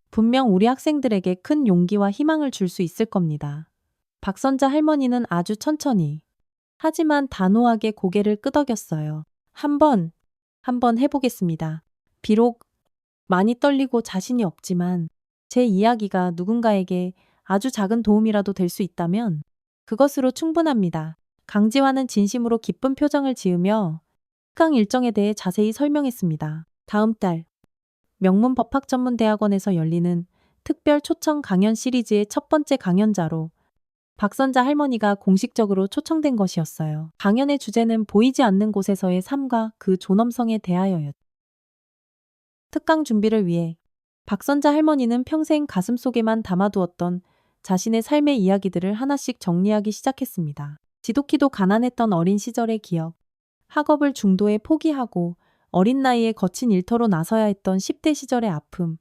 분명 우리 학생들에게 큰 용기와 희망을 줄 수 있을 겁니다. 박선자 할머니는 아주 천천히 하지만 단호하게 고개를 끄덕였어요. 한번 해보겠습니다. 비록 많이 떨리고 자신이 없지만 제 이야기가 누군가에게 아주 작은 도움이라도 될 수 있다면 그것으로 충분합니다. 강지환은 진심으로 기쁜 표정을 지으며 특강 일정에 대해 자세히 설명했습니다. 다음 달 명문법학전문대학원에서 열리는 특별 초청 강연 시리즈의 첫 번째 강연자로 박선자 할머니가 공식적으로 초청된 것이었어요. 강연의 주제는 보이지 않는 곳에서의 삶과 그 존엄성에 대하여였죠. 특강 준비를 위해 박선자 할머니는 평생 가슴속에만 담아두었던 자신의 삶의 이야기들을 하나씩 정리하기 시작했습니다. 지독히도 가난했던 어린 시절의 기억, 학업을 중도에 포기하고 어린 나이에 거친 일터로 나서야 했던 10대 시절의 아픔,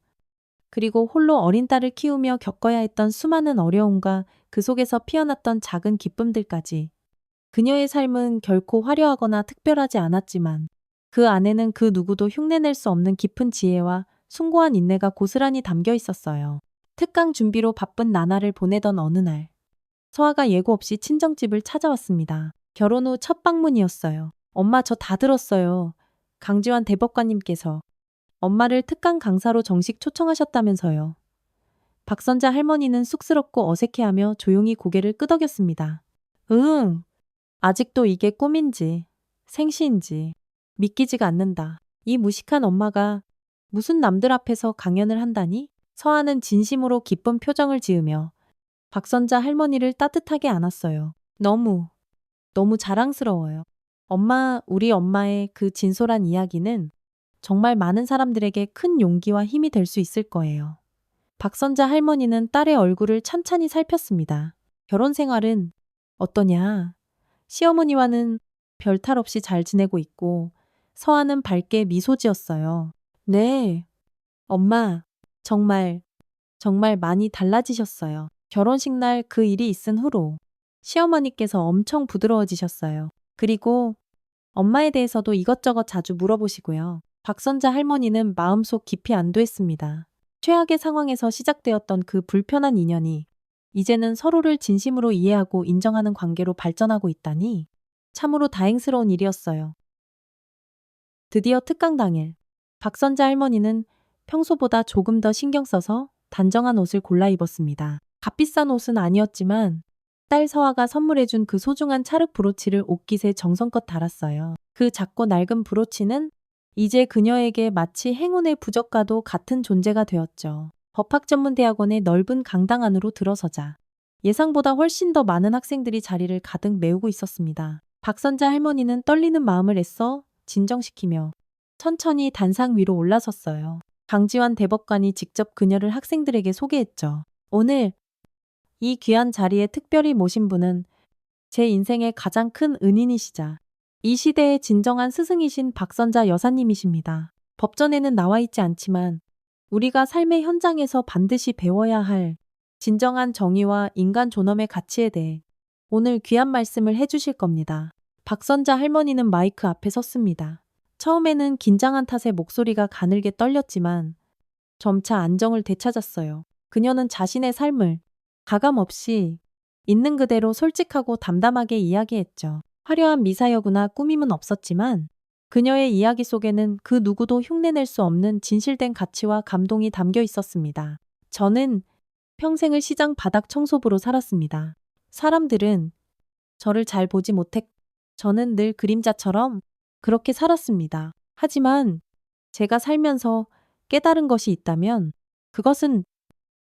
그리고 홀로 어린 딸을 키우며 겪어야 했던 수많은 어려움과 그 속에서 피어났던 작은 기쁨들까지. 그녀의 삶은 결코 화려하거나 특별하지 않았지만 그 안에는 그 누구도 흉내낼 수 없는 깊은 지혜와 숭고한 인내가 고스란히 담겨 있었어요. 특강 준비로 바쁜 나날을 보내던 어느 날, 서아가 예고 없이 친정집을 찾아왔습니다. 결혼 후 첫 방문이었어요. 엄마, 저 다 들었어요. 강지환 대법관님께서 엄마를 특강 강사로 정식 초청하셨다면서요. 박선자 할머니는 쑥스럽고 어색해하며 조용히 고개를 끄덕였습니다. 응, 아직도 이게 꿈인지 생시인지 믿기지가 않는다. 이 무식한 엄마가 무슨 남들 앞에서 강연을 한다니? 서아는 진심으로 기쁜 표정을 지으며 박선자 할머니를 따뜻하게 안았어요. 너무 자랑스러워요. 엄마, 우리 엄마의 그 진솔한 이야기는 정말 많은 사람들에게 큰 용기와 힘이 될 수 있을 거예요. 박선자 할머니는 딸의 얼굴을 찬찬히 살폈습니다. 결혼 생활은 어떠냐? 시어머니와는 별 탈 없이 잘 지내고 있고 서아는 밝게 미소 지었어요. 네, 엄마, 정말 많이 달라지셨어요. 결혼식 날 그 일이 있은 후로 시어머니께서 엄청 부드러워지셨어요. 그리고 엄마에 대해서도 이것저것 자주 물어보시고요. 박선자 할머니는 마음속 깊이 안도했습니다. 최악의 상황에서 시작되었던 그 불편한 인연이 이제는 서로를 진심으로 이해하고 인정하는 관계로 발전하고 있다니 참으로 다행스러운 일이었어요. 드디어 특강 당일, 박선자 할머니는 평소보다 조금 더 신경 써서 단정한 옷을 골라 입었습니다. 값비싼 옷은 아니었지만 딸 서아가 선물해준 그 소중한 찰흙 브로치를 옷깃에 정성껏 달았어요. 그 작고 낡은 브로치는 이제 그녀에게 마치 행운의 부적과도 같은 존재가 되었죠. 법학전문대학원의 넓은 강당 안으로 들어서자 예상보다 훨씬 더 많은 학생들이 자리를 가득 메우고 있었습니다. 박선자 할머니는 떨리는 마음을 애써 진정시키며 천천히 단상 위로 올라섰어요. 강지환 대법관이 직접 그녀를 학생들에게 소개했죠. 오늘 이 귀한 자리에 특별히 모신 분은 제 인생의 가장 큰 은인이시자 이 시대의 진정한 스승이신 박선자 여사님이십니다. 법전에는 나와 있지 않지만 우리가 삶의 현장에서 반드시 배워야 할 진정한 정의와 인간 존엄의 가치에 대해 오늘 귀한 말씀을 해주실 겁니다. 박선자 할머니는 마이크 앞에 섰습니다. 처음에는 긴장한 탓에 목소리가 가늘게 떨렸지만 점차 안정을 되찾았어요. 그녀는 자신의 삶을 가감 없이 있는 그대로 솔직하고 담담하게 이야기했죠. 화려한 미사여구나 꾸밈은 없었지만 그녀의 이야기 속에는 그 누구도 흉내낼 수 없는 진실된 가치와 감동이 담겨 있었습니다. 저는 평생을 시장 바닥 청소부로 살았습니다. 사람들은 저를 잘 보지 못했고 저는 늘 그림자처럼 그렇게 살았습니다. 하지만 제가 살면서 깨달은 것이 있다면 그것은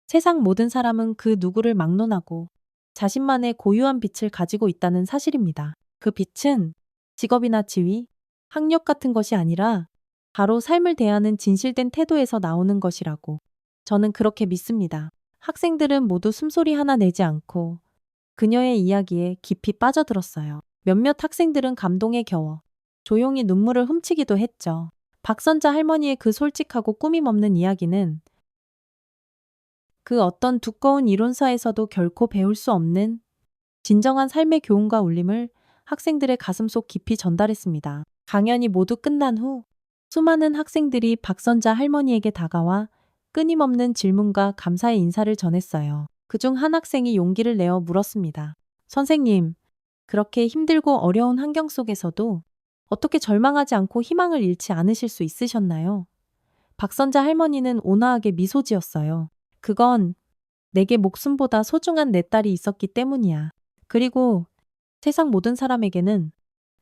세상 모든 사람은 그 누구를 막론하고 자신만의 고유한 빛을 가지고 있다는 사실입니다. 그 빛은 직업이나 지위, 학력 같은 것이 아니라 바로 삶을 대하는 진실된 태도에서 나오는 것이라고 저는 그렇게 믿습니다. 학생들은 모두 숨소리 하나 내지 않고 그녀의 이야기에 깊이 빠져들었어요. 몇몇 학생들은 감동에 겨워 조용히 눈물을 훔치기도 했죠. 박선자 할머니의 그 솔직하고 꾸밈 없는 이야기는 그 어떤 두꺼운 이론서에서도 결코 배울 수 없는 진정한 삶의 교훈과 울림을 학생들의 가슴속 깊이 전달했습니다. 강연이 모두 끝난 후 수많은 학생들이 박선자 할머니에게 다가와 끊임없는 질문과 감사의 인사를 전했어요. 그중 한 학생이 용기를 내어 물었습니다. 선생님, 그렇게 힘들고 어려운 환경 속에서도 어떻게 절망하지 않고 희망을 잃지 않으실 수 있으셨나요? 박선자 할머니는 온화하게 미소 지었어요. 그건 내게 목숨보다 소중한 내 딸이 있었기 때문이야. 그리고 세상 모든 사람에게는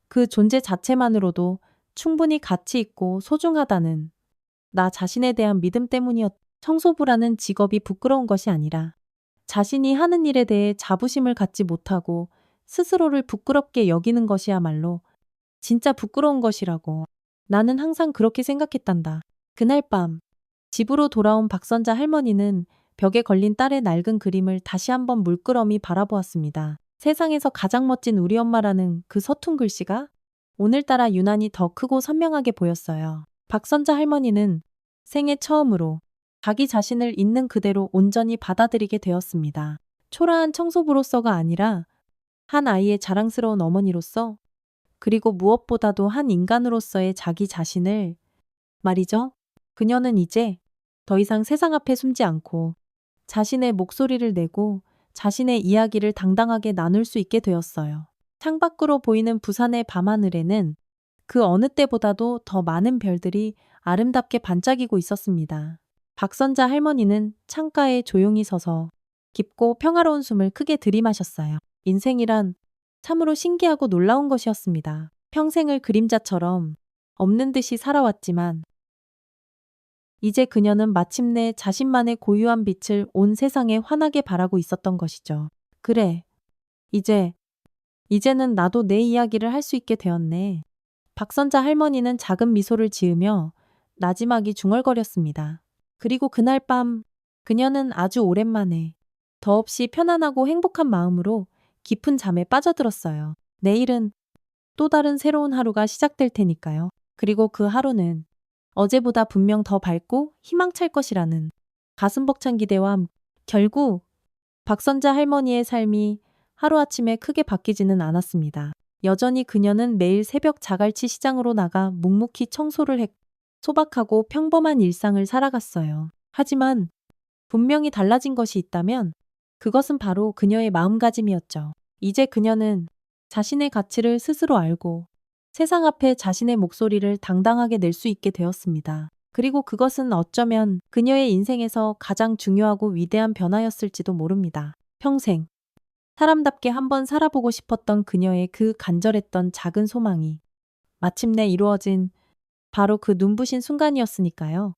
그 존재 자체만으로도 충분히 가치 있고 소중하다는 나 자신에 대한 믿음 때문이었. 청소부라는 직업이 부끄러운 것이 아니라 자신이 하는 일에 대해 자부심을 갖지 못하고 스스로를 부끄럽게 여기는 것이야말로 진짜 부끄러운 것이라고. 나는 항상 그렇게 생각했단다. 그날 밤 집으로 돌아온 박선자 할머니는 벽에 걸린 딸의 낡은 그림을 다시 한번 물끄러미 바라보았습니다. 세상에서 가장 멋진 우리 엄마라는 그 서툰 글씨가 오늘따라 유난히 더 크고 선명하게 보였어요. 박선자 할머니는 생애 처음으로 자기 자신을 있는 그대로 온전히 받아들이게 되었습니다. 초라한 청소부로서가 아니라 한 아이의 자랑스러운 어머니로서, 그리고 무엇보다도 한 인간으로서의 자기 자신을 말이죠. 그녀는 이제 더 이상 세상 앞에 숨지 않고 자신의 목소리를 내고 자신의 이야기를 당당하게 나눌 수 있게 되었어요. 창밖으로 보이는 부산의 밤하늘에는 그 어느 때보다도 더 많은 별들이 아름답게 반짝이고 있었습니다. 박선자 할머니는 창가에 조용히 서서 깊고 평화로운 숨을 크게 들이마셨어요. 인생이란 참으로 신기하고 놀라운 것이었습니다. 평생을 그림자처럼 없는 듯이 살아왔지만 이제 그녀는 마침내 자신만의 고유한 빛을 온 세상에 환하게 발하고 있었던 것이죠. 그래, 이제는 나도 내 이야기를 할 수 있게 되었네. 박선자 할머니는 작은 미소를 지으며 나지막이 중얼거렸습니다. 그리고 그날 밤 그녀는 아주 오랜만에 더없이 편안하고 행복한 마음으로 깊은 잠에 빠져들었어요. 내일은 또 다른 새로운 하루가 시작될 테니까요. 그리고 그 하루는 어제보다 분명 더 밝고 희망찰 것이라는 가슴 벅찬 기대와 결국 박선자 할머니의 삶이 하루아침에 크게 바뀌지는 않았습니다. 여전히 그녀는 매일 새벽 자갈치 시장으로 나가 묵묵히 청소를 했고 소박하고 평범한 일상을 살아갔어요. 하지만 분명히 달라진 것이 있다면 그것은 바로 그녀의 마음가짐이었죠. 이제 그녀는 자신의 가치를 스스로 알고 세상 앞에 자신의 목소리를 당당하게 낼 수 있게 되었습니다. 그리고 그것은 어쩌면 그녀의 인생에서 가장 중요하고 위대한 변화였을지도 모릅니다. 평생 사람답게 한번 살아보고 싶었던 그녀의 그 간절했던 작은 소망이 마침내 이루어진 바로 그 눈부신 순간이었으니까요.